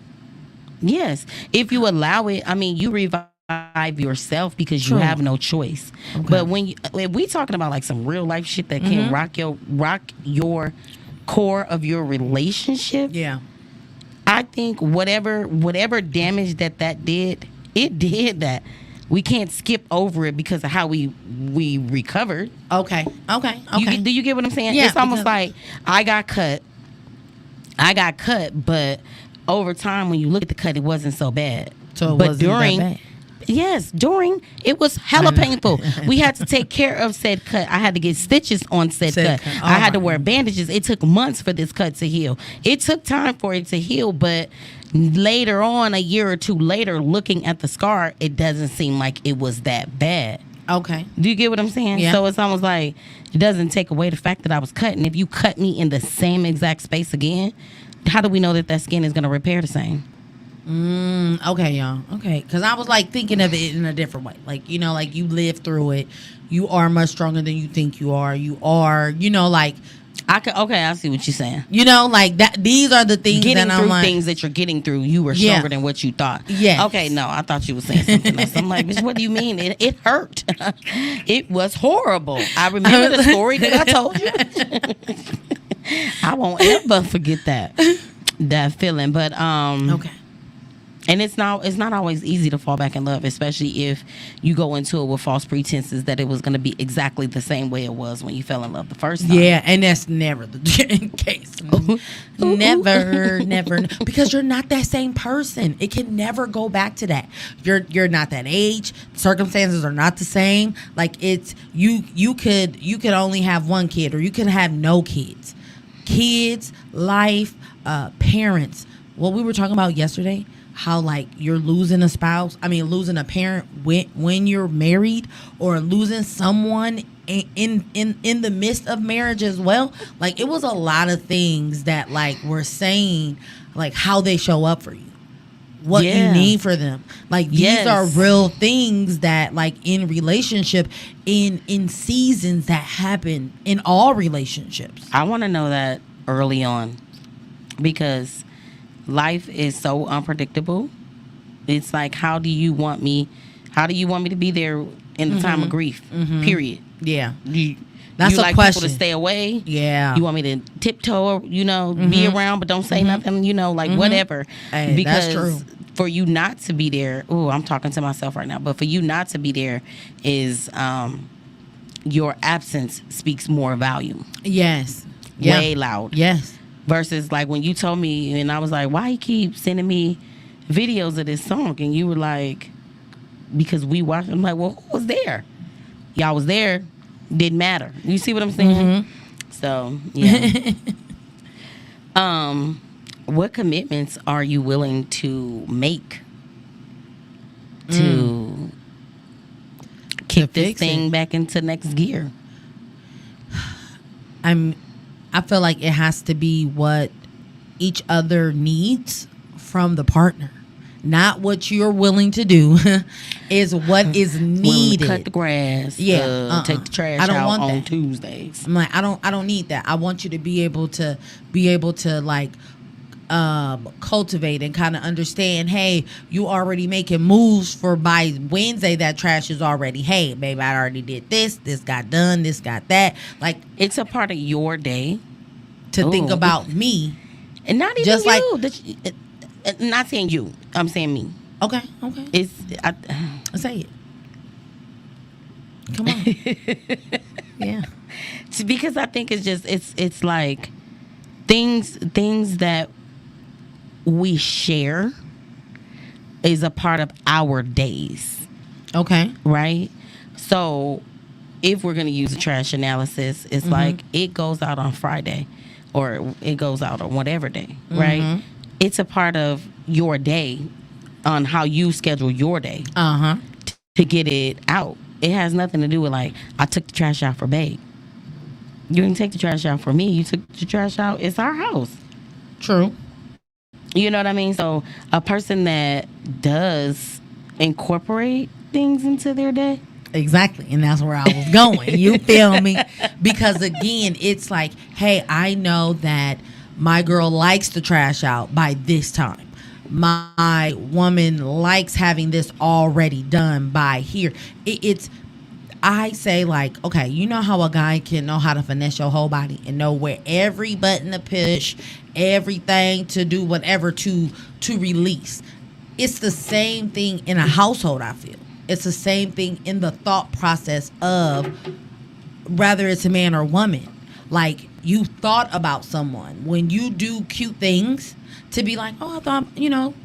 Speaker 5: Yes. If you allow it, I mean, you revive yourself because you have no choice. Okay. But when we talking about like some real life shit that can rock your core of your relationship.
Speaker 6: Yeah.
Speaker 5: I think whatever damage that did, it did that. We can't skip over it because of how we recovered.
Speaker 6: Okay.
Speaker 5: Do you get what I'm saying?
Speaker 6: Yeah,
Speaker 5: it's almost like I got cut, but over time when you look at the cut, it wasn't so bad.
Speaker 6: So it wasn't that bad.
Speaker 5: Yes, during it was hella painful. We had to take care of said cut. I had to get stitches on said cut. I had to wear bandages. It took months for this cut to heal. It took time for it to heal, but later on, a year or two later, looking at the scar, it doesn't seem like it was that bad.
Speaker 6: Okay.
Speaker 5: Do you get what I'm saying?
Speaker 6: Yeah.
Speaker 5: So it's almost like it doesn't take away the fact that I was cut. And if you cut me in the same exact space again, how do we know that skin is going to repair the same?
Speaker 6: Okay, y'all. Okay. Because I was like thinking of it in a different way. Like, you know, like you lived through it. You are much stronger than you think you are. You are, you know, like.
Speaker 5: I see what you're saying.
Speaker 6: You know, like that. These are the things
Speaker 5: getting
Speaker 6: that
Speaker 5: through
Speaker 6: I'm like,
Speaker 5: things that you're getting through. You were stronger than what you thought.
Speaker 6: Yeah.
Speaker 5: Okay. No, I thought you were saying something else. I'm like, bitch, what do you mean? It hurt. It was horrible. I remember the story that I told you. I won't ever forget that feeling. But
Speaker 6: okay.
Speaker 5: And it's not always easy to fall back in love, especially if you go into it with false pretenses that it was going to be exactly the same way it was when you fell in love the first time.
Speaker 6: Yeah, and that's never the case. Never. Because you're not that same person. It can never go back to that. You're not that age. Circumstances are not the same. Like it's you could only have one kid or you could have no kids. Kids, life, parents. What we were talking about yesterday. How like you're losing a parent when you're married, or losing someone in the midst of marriage as well. Like it was a lot of things that like we're saying, like how they show up for you, what you need for them. Like these are real things that like in relationship, in seasons that happen in all relationships.
Speaker 5: I want to know that early on, because life is so unpredictable. It's like, how do you want me to be there in the time of grief? Period.
Speaker 6: Yeah.
Speaker 5: That's
Speaker 6: a
Speaker 5: like
Speaker 6: question.
Speaker 5: people to stay away.
Speaker 6: Yeah.
Speaker 5: You want me to tiptoe, be around, but don't say nothing, whatever.
Speaker 6: Hey,
Speaker 5: because
Speaker 6: that's true.
Speaker 5: for you not to be there, I'm talking to myself right now, but for you not to be there is your absence speaks more volume.
Speaker 6: Yes.
Speaker 5: Way loud.
Speaker 6: Yes.
Speaker 5: Versus like when you told me and I was like, why you keep sending me videos of this song? And you were like, because we watched. I'm like, well, who was there? Y'all was there. Didn't matter. You see what I'm saying? So, yeah. What commitments are you willing to make to kick this thing back into next gear?
Speaker 6: I feel like it has to be what each other needs from the partner. Not what you're willing to do, is what is needed.
Speaker 5: Cut the grass. Take the trash out on Tuesdays.
Speaker 6: I'm like, I don't need that. I want you to be able to like cultivate and kind of understand. Hey, you already making moves for by Wednesday. That trash is already. Hey, babe, I already did this. This got done. This got that. Like,
Speaker 5: it's a part of your day
Speaker 6: to think about me,
Speaker 5: and not even
Speaker 6: just
Speaker 5: you. Not saying you. I'm saying me.
Speaker 6: Okay.
Speaker 5: It's
Speaker 6: say it. Come on. Yeah.
Speaker 5: Because I think it's just it's like things that we share is a part of our days.
Speaker 6: Okay.
Speaker 5: Right? So if we're gonna use a trash analysis, it's like it goes out on Friday or it goes out on whatever day, right? It's a part of your day on how you schedule your day to get it out. It has nothing to do with like, I took the trash out for babe. You didn't take the trash out for me. You took the trash out. It's our house.
Speaker 6: True.
Speaker 5: You know what I mean? So a person that does incorporate things into their day.
Speaker 6: Exactly. And that's where I was going. You feel me? Because again, it's like, hey, I know that my girl likes the trash out by this time. My woman likes having this already done by here. I say like, okay, you know how a guy can know how to finesse your whole body and know where every button to push, everything to do, whatever to release. It's the same thing in a household, I feel. It's the same thing in the thought process of whether it's a man or woman. Like, you thought about someone when you do cute things to be like, oh, I thought,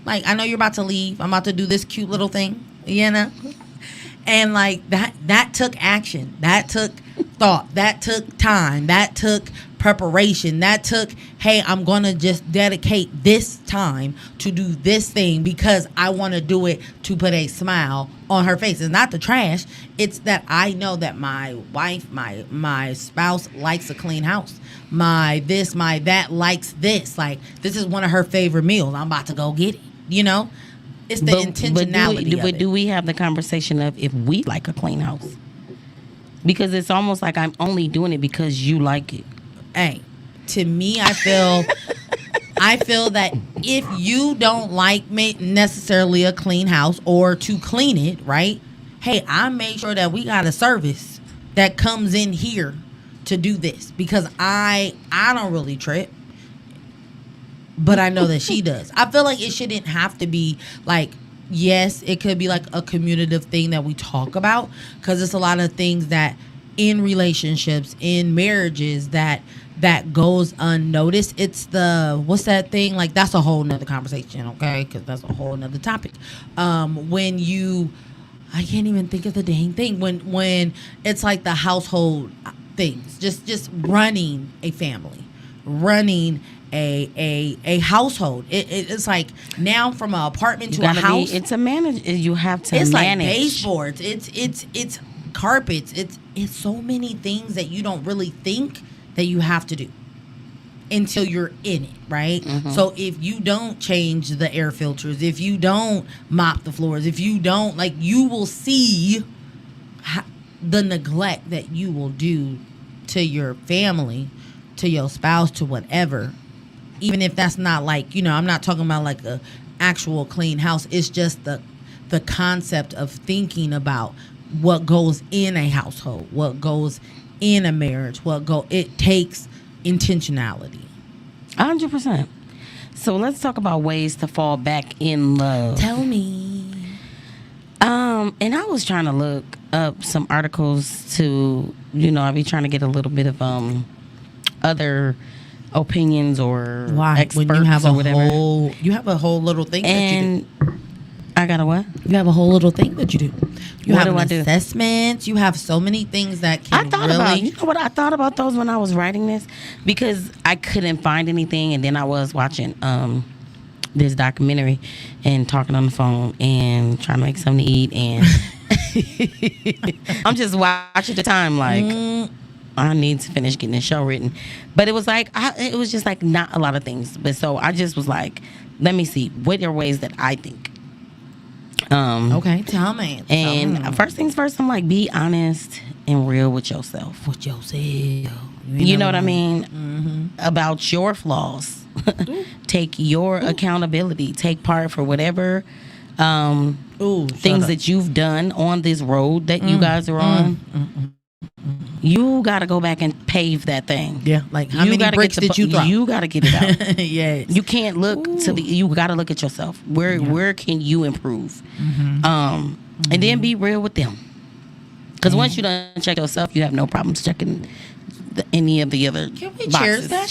Speaker 6: like, I know you're about to leave. I'm about to do this cute little thing, And like that took action. That took thought. That took time. That took preparation. That took, hey, I'm going to just dedicate this time to do this thing because I want to do it to put a smile on her face. It's not the trash. It's that I know that my wife, my spouse likes a clean house. My this, my that likes this. Like, this is one of her favorite meals. I'm about to go get it. It's the intentionality
Speaker 5: but do we have the conversation of if we like a clean house? Because it's almost like I'm only doing it because you like it.
Speaker 6: Hey, to me, I feel that if you don't like necessarily a clean house or to clean it, right? Hey, I make sure that we got a service that comes in here to do this because I don't really trip. But I know that she does. I feel like it shouldn't have to be like, yes, it could be like a communicative thing that we talk about because it's a lot of things that in relationships, in marriages that goes unnoticed. It's what's that thing? Like, that's a whole nother conversation, okay? Because that's a whole nother topic. When I can't even think of the dang thing. When it's like the household things, just running a family, running a household. It's like now from an apartment to a house.
Speaker 5: It's a manage. You have to
Speaker 6: it's
Speaker 5: manage.
Speaker 6: Like baseboards. It's carpets. It's so many things that you don't really think that you have to do until you're in it, right? So if you don't change the air filters, if you don't mop the floors, if you don't, like, you will see the neglect that you will do to your family, to your spouse, to whatever, even if that's not like, I'm not talking about like a actual clean house. It's just the concept of thinking about what goes in a household, what goes in a marriage, it takes intentionality.
Speaker 5: 100%. So let's talk about ways to fall back in love.
Speaker 6: Tell me.
Speaker 5: And I was trying to look up some articles to, I be trying to get a little bit of other opinions or experts
Speaker 6: when you have
Speaker 5: or whatever.
Speaker 6: You have a whole little thing that you do.
Speaker 5: I got a what?
Speaker 6: You have a whole little thing that you do. You
Speaker 5: What
Speaker 6: have
Speaker 5: do I do?
Speaker 6: assessments. You have so many things that can
Speaker 5: I thought about those when I was writing this because I couldn't find anything, and then I was watching this documentary and talking on the phone and trying to make something to eat, and I'm just watching the time like I need to finish getting this show written. But it was like it was just like not a lot of things. But so I just was like, let me see what are ways that I think.
Speaker 6: Okay, tell me.
Speaker 5: And first things first, I'm like, be honest and real with yourself.
Speaker 6: With yourself.
Speaker 5: You know what I mean? Mm-hmm. About your flaws. Take your accountability. Take part for whatever things that you've done on this road that you guys are on. You got to go back and pave that thing.
Speaker 6: Yeah, like how many bricks did you throw?
Speaker 5: You got to get it out.
Speaker 6: Yes.
Speaker 5: You can't look you got to look at yourself. Where can you improve? And then be real with them. Because once you done check yourself, you have no problems checking any of the other
Speaker 6: Can we
Speaker 5: boxes.
Speaker 6: cheers that?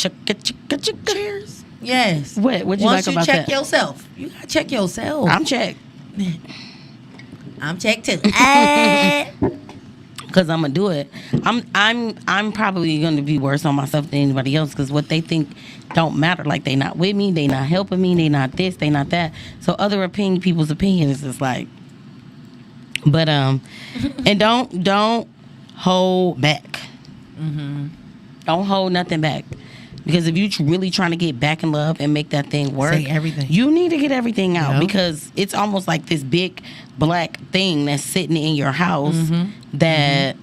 Speaker 6: Cheers. Yes.
Speaker 5: What you
Speaker 6: Once
Speaker 5: like
Speaker 6: you
Speaker 5: about
Speaker 6: check
Speaker 5: that?
Speaker 6: yourself, you got to check yourself.
Speaker 5: I'm checked.
Speaker 6: I'm checked too.
Speaker 5: Because I'm gonna do it. I'm probably gonna be worse on myself than anybody else because what they think don't matter. Like they not with me, they not helping me, they not this, they not that. So other people's opinions is like, but and don't hold back. Don't hold nothing back. Because if you really trying to get back in love and make that thing work,
Speaker 6: say everything.
Speaker 5: You need to get everything out
Speaker 6: Yep.
Speaker 5: because it's almost like this big black thing that's sitting in your house that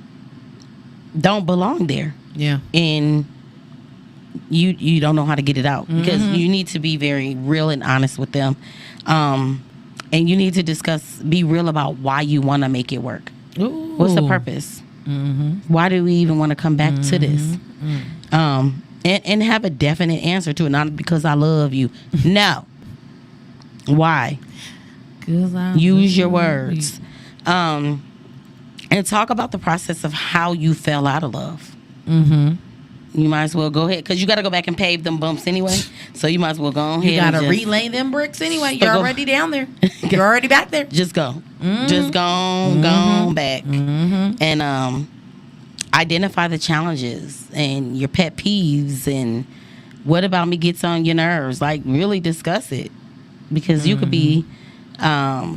Speaker 5: don't belong there.
Speaker 6: Yeah.
Speaker 5: And you don't know how to get it out because you need to be very real and honest with them. And you need to be real about why you want to make it work.
Speaker 6: Ooh.
Speaker 5: What's the purpose? Why do we even want to come back to this? And have a definite answer to it, not because I love you. No. Why? Use your words. And talk about the process of how you fell out of love. You might as well go ahead, because you got to go back and pave them bumps anyway. So you might as well go ahead.
Speaker 6: You got to relay them bricks anyway. You're already down there. You're already back there.
Speaker 5: Just go. Just go back. And identify the challenges and your pet peeves and what about me gets on your nerves. Like, really discuss it. Because you could be, I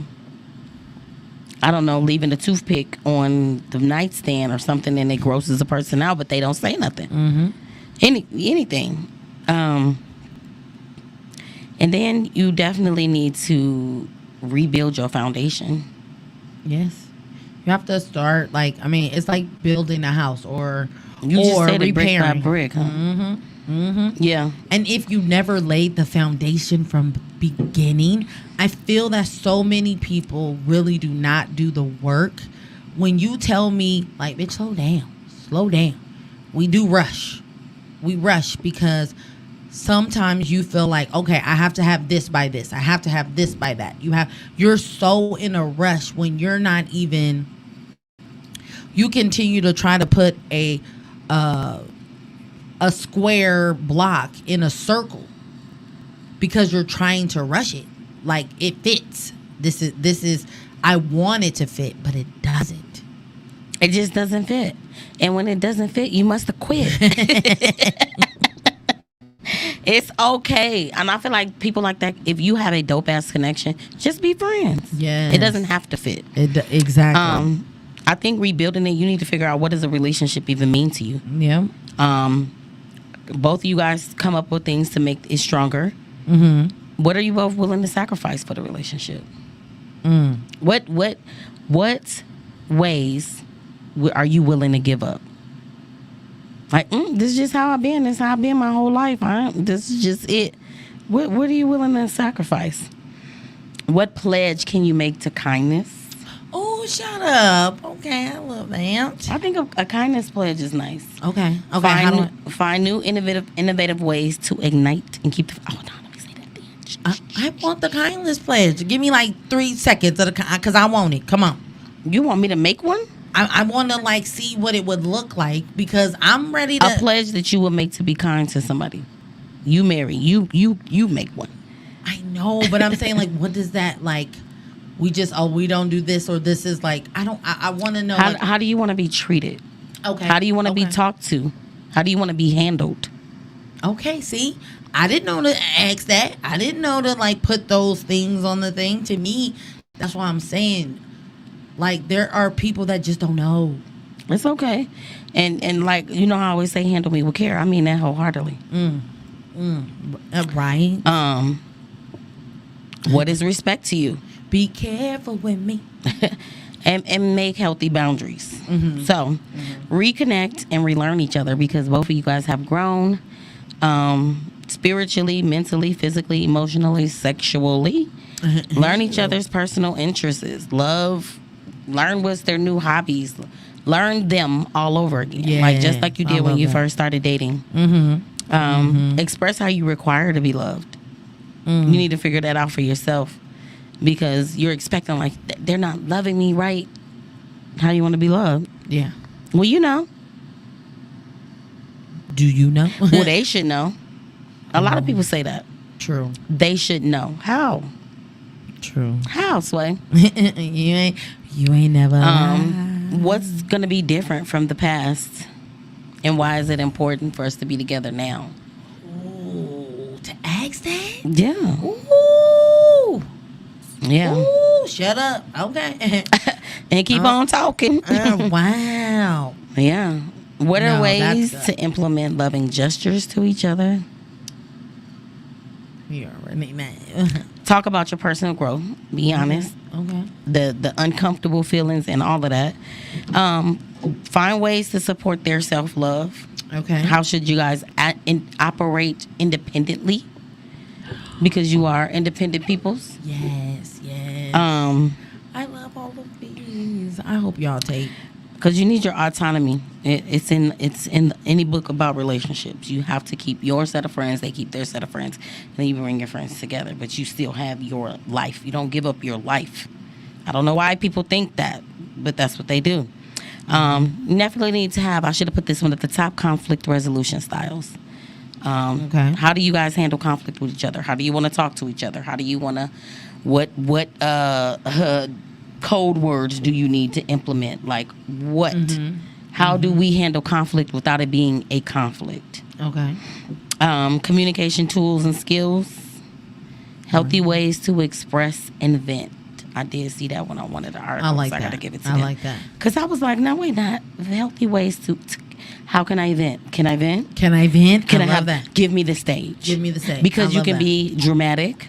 Speaker 5: don't know, leaving the toothpick on the nightstand or something and it grosses a person out, but they don't say nothing. Anything. And then you definitely need to rebuild your foundation.
Speaker 6: Yes. You have to start, it's like building a house or
Speaker 5: Just said it brick by
Speaker 6: repairing.
Speaker 5: brick, huh? Yeah.
Speaker 6: And if you never laid the foundation from the beginning, I feel that so many people really do not do the work. When you tell me, like, bitch, slow down. We do rush. We rush because sometimes you feel like, okay, I have to have this by this. I have to have this by that. You're so in a rush when you're not even. You continue to try to put a square block in a circle because you're trying to rush it. Like, it fits. This is. I want it to fit, but it doesn't.
Speaker 5: It just doesn't fit. And when it doesn't fit, you must have quit. It's okay. And I feel like people like that, if you have a dope ass connection, just be friends.
Speaker 6: Yes.
Speaker 5: It doesn't have to fit.
Speaker 6: Exactly.
Speaker 5: I think rebuilding it, you need to figure out, what does a relationship even mean to you?
Speaker 6: Yeah.
Speaker 5: Both of you guys come up with things to make it stronger. What are you both willing to sacrifice for the relationship? What ways are you willing to give up? Like, this is just how I've been. This is how I've been my whole life. This is just it. What are you willing to sacrifice? What pledge can you make to kindness?
Speaker 6: Oh, shut up. Okay, I love that.
Speaker 5: I think a kindness pledge is nice.
Speaker 6: Okay. How do
Speaker 5: Find new innovative ways to ignite and keep the. Oh no, let me say that then.
Speaker 6: I want the kindness pledge. Give me like 3 seconds of the because I want it. Come on.
Speaker 5: You want me to make one?
Speaker 6: I want to like see what it would look like because I'm ready to.
Speaker 5: A pledge that you would make to be kind to somebody. You marry. You make one.
Speaker 6: I know, but I'm saying like, what does that like? We don't do this or this is like I want to know
Speaker 5: how do you want to be treated?
Speaker 6: Okay.
Speaker 5: How do you want to be talked to? How do you want to be handled?
Speaker 6: Okay, see, I didn't know to ask that. I didn't know to like put those things on the thing. To me, that's why I'm saying, like, there are people that just don't know.
Speaker 5: It's okay, and like you know how I always say, handle me with care. I mean that wholeheartedly.
Speaker 6: Right.
Speaker 5: What is respect to you?
Speaker 6: Be careful with me.
Speaker 5: and make healthy boundaries. So reconnect and relearn each other because both of you guys have grown spiritually, mentally, physically, emotionally, sexually. Learn each other's personal interests. Learn what's their new hobbies. Learn them all over again.
Speaker 6: Yeah,
Speaker 5: like just like you did when you first started dating. Express how you require to be loved. You need to figure that out for yourself. Because you're expecting, like, they're not loving me right. How do you want to be loved?
Speaker 6: Yeah.
Speaker 5: Well, you know.
Speaker 6: Do you know?
Speaker 5: Well, they should know. A lot of people say that.
Speaker 6: True.
Speaker 5: They should know. How?
Speaker 6: True.
Speaker 5: How, Sway?
Speaker 6: you ain't never lied.
Speaker 5: What's going to be different from the past? And why is it important for us to be together now?
Speaker 6: Ooh, to ask that?
Speaker 5: Yeah.
Speaker 6: Ooh.
Speaker 5: Yeah.
Speaker 6: Ooh, shut up. Okay.
Speaker 5: And keep on talking.
Speaker 6: Wow.
Speaker 5: Yeah. What are ways
Speaker 6: that's
Speaker 5: to implement loving gestures to each other?
Speaker 6: You already know.
Speaker 5: Talk about your personal growth. Be honest.
Speaker 6: Okay.
Speaker 5: The uncomfortable feelings and all of that. Find ways to support their self-love.
Speaker 6: Okay.
Speaker 5: How should you guys operate independently? Because you are independent peoples.
Speaker 6: Yes. I love all of these. I hope y'all take.
Speaker 5: Because you need your autonomy. It's in any book about relationships. You have to keep your set of friends. They keep their set of friends. And then you bring your friends together. But you still have your life. You don't give up your life. I don't know why people think that. But that's what they do. You definitely need to have, I should have put this one at the top, conflict resolution styles.
Speaker 6: Okay.
Speaker 5: How do you guys handle conflict with each other? How do you want to talk to each other? How do you want to, what code words do you need to implement? Like what? How do we handle conflict without it being a conflict?
Speaker 6: Okay.
Speaker 5: Communication tools and skills. Healthy ways to express and vent. I did see that one on one of the articles.
Speaker 6: I like
Speaker 5: that. I
Speaker 6: that.
Speaker 5: gotta give it to
Speaker 6: I
Speaker 5: them.
Speaker 6: like that.
Speaker 5: Because I was like, no, wait, not healthy ways to how can I vent? Can I vent?
Speaker 6: Can I vent?
Speaker 5: Can I
Speaker 6: love
Speaker 5: have
Speaker 6: that?
Speaker 5: Give me the stage.
Speaker 6: Give me the stage.
Speaker 5: Because
Speaker 6: I
Speaker 5: you
Speaker 6: love
Speaker 5: can
Speaker 6: that.
Speaker 5: be dramatic.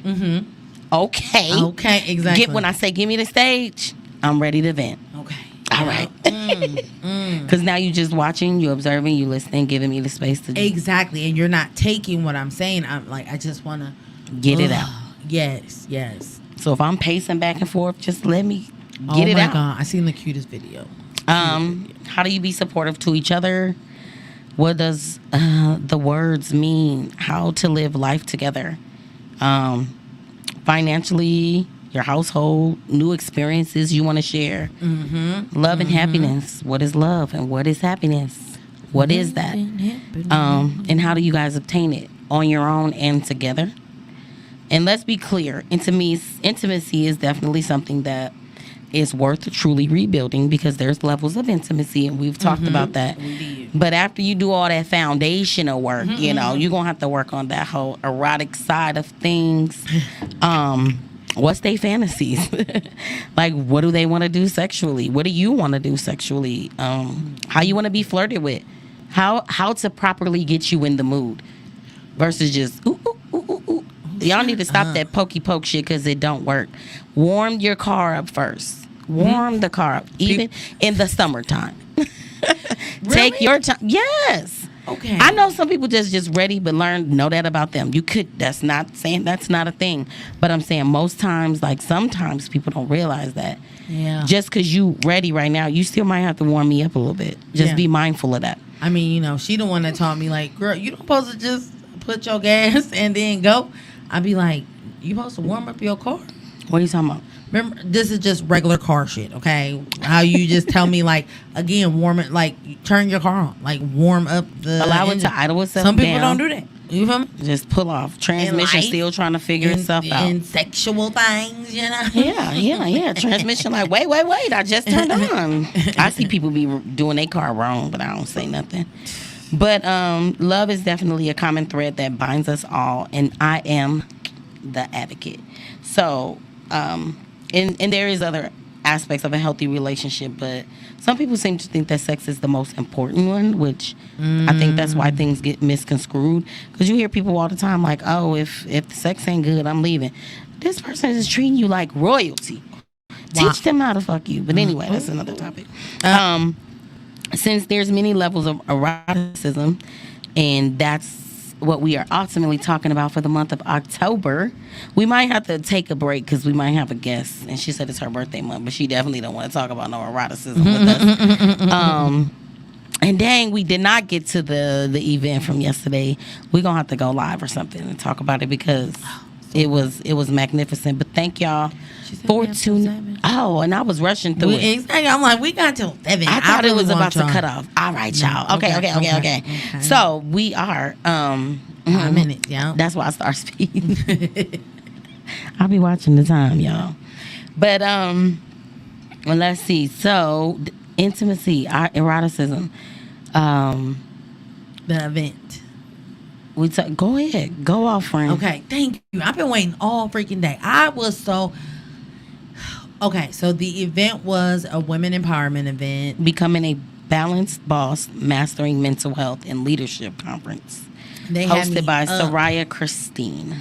Speaker 5: Okay.
Speaker 6: Okay, exactly.
Speaker 5: When I say give me the stage, I'm ready to vent.
Speaker 6: Okay.
Speaker 5: All right. Because now you just watching, you observing, you listening, giving me the space to
Speaker 6: Exactly. And you're not taking what I'm saying. I'm like, I just want to
Speaker 5: get it out.
Speaker 6: Yes.
Speaker 5: So if I'm pacing back and forth, just let me get it out.
Speaker 6: Oh my God. I seen the cutest video.
Speaker 5: How do you be supportive to each other? What does the words mean? How to live life together? Financially, your household, new experiences you want to share. Love and happiness. What is love and what is happiness? What is that? And how do you guys obtain it? On your own and together? And let's be clear, intimacy is definitely something that is worth truly rebuilding because there's levels of intimacy, and we've talked about that. But after you do all that foundational work, you're going to have to work on that whole erotic side of things. What's their fantasies? Like, what do they want to do sexually? What do you want to do sexually? How you want to be flirted with? How to properly get you in the mood versus just, ooh, ooh, ooh, ooh, ooh. Y'all need to stop that pokey poke shit because it don't work. Warm your car up first. Warm the car up, even in the summertime. Take your time. Yes.
Speaker 6: Okay.
Speaker 5: I know some people just ready, but know that about them. You could. That's not saying that's not a thing, but I'm saying most times, like sometimes people don't realize that.
Speaker 6: Yeah.
Speaker 5: Just because you ready right now, you still might have to warm me up a little bit. Just be mindful of that.
Speaker 6: I mean, you know, she the one that taught me, like, girl, you don't supposed to just put your gas and then go. I'd be like, you supposed to warm up your car?
Speaker 5: What are you talking about?
Speaker 6: Remember, this is just regular car shit, okay? How you just tell me, like, again, warm it, like, turn your car on, like, warm up the
Speaker 5: Allow it
Speaker 6: engine.
Speaker 5: to idle itself
Speaker 6: Some people
Speaker 5: down.
Speaker 6: don't do that. You feel me?
Speaker 5: Just pull off. Transmission
Speaker 6: life,
Speaker 5: still trying to figure itself out.
Speaker 6: And sexual things, you know?
Speaker 5: Yeah. Transmission like, wait. I just turned on. I see people be doing their car wrong, but I don't say nothing. But love is definitely a common thread that binds us all, and I am the advocate. So, and there is other aspects of a healthy relationship, but some people seem to think that sex is the most important one, which I think that's why things get misconstrued. Because you hear people all the time like, oh, if the sex ain't good, I'm leaving. This person is treating you like royalty.
Speaker 6: Wow.
Speaker 5: Teach them how to fuck you. But anyway, that's another topic. Since there's many levels of eroticism, and that's what we are ultimately talking about for the month of October, we might have to take a break because we might have a guest, and she said it's her birthday month, but she definitely don't want to talk about no eroticism with us. And dang, we did not get to the event from yesterday. We're gonna have to go live or something and talk about it because it was magnificent. But thank y'all for tuning. Oh, and I was rushing through it.
Speaker 6: I'm like, we got till 7.
Speaker 5: I thought
Speaker 6: really
Speaker 5: it was
Speaker 6: want
Speaker 5: about
Speaker 6: y'all.
Speaker 5: to cut off. All right, y'all. Okay. So we are
Speaker 6: 5 minutes, yeah.
Speaker 5: That's why I start speeding. I'll be watching the time, y'all. But well, let's see. So intimacy, eroticism.
Speaker 6: The event.
Speaker 5: Go ahead. Go off, friend.
Speaker 6: Okay, thank you. I've been waiting all freaking day. I was so... Okay, so the event was a women empowerment event.
Speaker 5: Becoming a Balanced Boss, Mastering Mental Health and Leadership Conference.
Speaker 6: They had me
Speaker 5: hosted by
Speaker 6: up.
Speaker 5: Soraya Christine.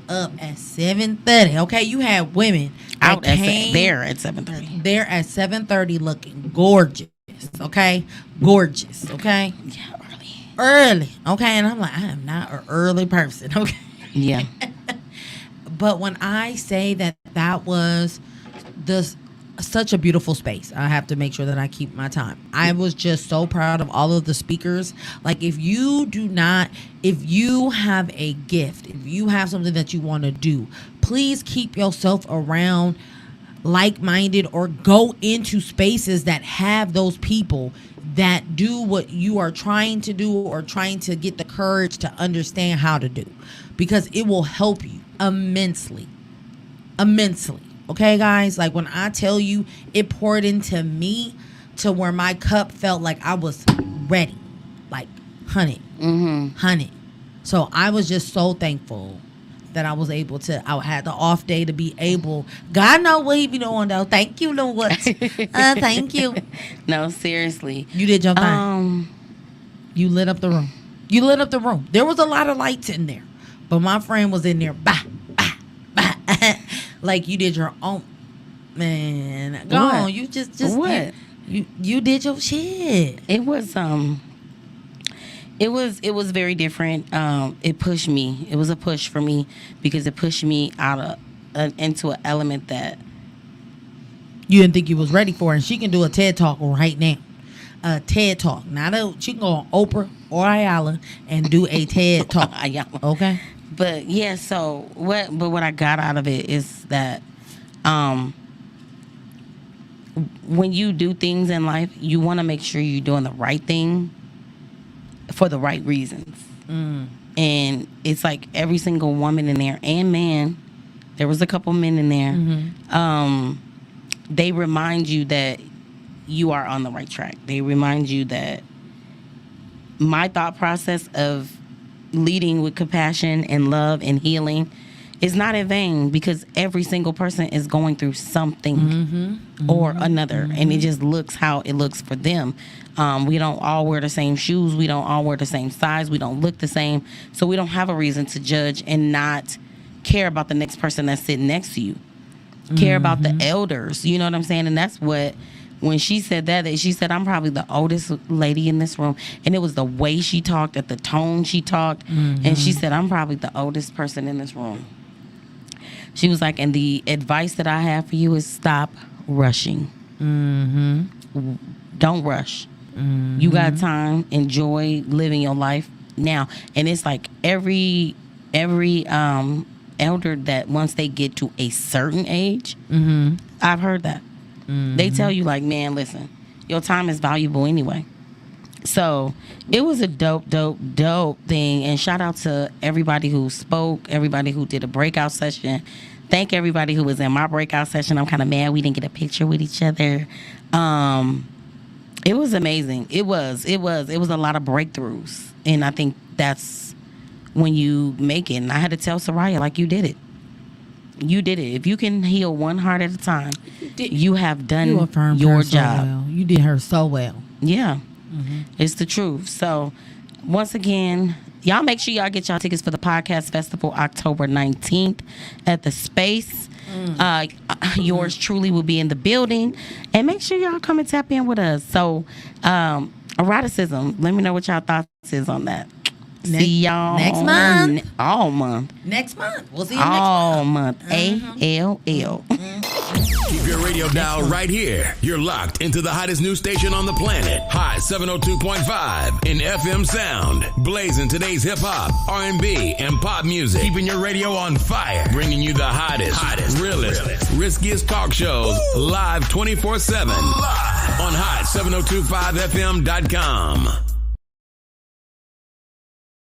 Speaker 6: Up at 7:30. Okay, you had women
Speaker 5: Out
Speaker 6: that
Speaker 5: at
Speaker 6: came
Speaker 5: there at 7:30.
Speaker 6: there at 7:30 looking gorgeous. Okay, gorgeous. Okay,
Speaker 5: Yeah,
Speaker 6: early. Okay, and I'm like, I am not an early person. Okay,
Speaker 5: yeah.
Speaker 6: but when I say that was such a beautiful space, I have to make sure that I keep my time. I was just so proud of all of the speakers. Like, if you have a gift, if you have something that you want to do, please keep yourself around like-minded or go into spaces that have those people that do what you are trying to do or trying to get the courage to understand how to do, because it will help you immensely. Okay, guys? Like, when I tell you, it poured into me to where my cup felt like I was ready. Like, honey. So I was just so thankful that I was able to, I had the off day to be able, God know what he be doing though. Thank you, Lord. Thank you.
Speaker 5: No, seriously.
Speaker 6: You did your thing. You lit up the room. There was a lot of lights in there, but my friend was in there, like, you did your own, man. Go
Speaker 5: What?
Speaker 6: on, you just
Speaker 5: What?
Speaker 6: You did your shit.
Speaker 5: It was very different. It pushed me. It was a push for me because it pushed me out of into an element that
Speaker 6: You didn't think you was ready for, and she can do a TED Talk right now. A TED Talk. She can go on Oprah or Ayala and do a TED Talk.
Speaker 5: Ayala.
Speaker 6: Okay?
Speaker 5: But yeah, so what I got out of it is that when you do things in life, you want to make sure you're doing the right thing for the right reasons. And it's like every single woman in there and man, there was a couple men in there, they remind you that you are on the right track. They remind you that my thought process of leading with compassion and love and healing is not in vain, because every single person is going through something or another, and it just looks how it looks for them. We don't all wear the same shoes. We don't all wear the same size. We don't look the same. So we don't have a reason to judge and not care about the next person that's sitting next to you. Care about the elders. You know what I'm saying? And that's what when she said that she said, I'm probably the oldest lady in this room. And it was the way she talked, at the tone she talked. And she said, I'm probably the oldest person in this room. She was like, and the advice that I have for you is stop rushing. Don't rush. You got time. Enjoy living your life now. And it's like every elder that once they get to a certain age, I've heard that. They tell you like, man, listen, your time is valuable anyway. So it was a dope thing. And shout out to everybody who spoke, everybody who did a breakout session. Thank everybody who was in my breakout session. I'm kind of mad we didn't get a picture with each other. It was amazing. It was a lot of breakthroughs. And I think that's when you make it. And I had to tell Soraya, like, you did it. You did it. If you can heal one heart at a time, you have done your job.
Speaker 6: Well. You did her so well.
Speaker 5: Yeah. It's the truth. So, once again, y'all make sure y'all get y'all tickets for the Podcast Festival October 19th at the Space. Yours truly will be in the building. And make sure y'all come and tap in with us. So, eroticism, let me know what y'all thoughts is on that. See y'all
Speaker 6: next month.
Speaker 5: All month.
Speaker 6: Next month. We'll see you
Speaker 5: all
Speaker 6: next month.
Speaker 5: ALL.
Speaker 2: Keep your radio dial right here. You're locked into the hottest news station on the planet. Hot 702.5 in FM sound. Blazing today's hip hop, R&B, and pop music. Keeping your radio on fire. Bringing you the hottest, realest, riskiest talk shows live 24/7 on hot 702.5fm.com.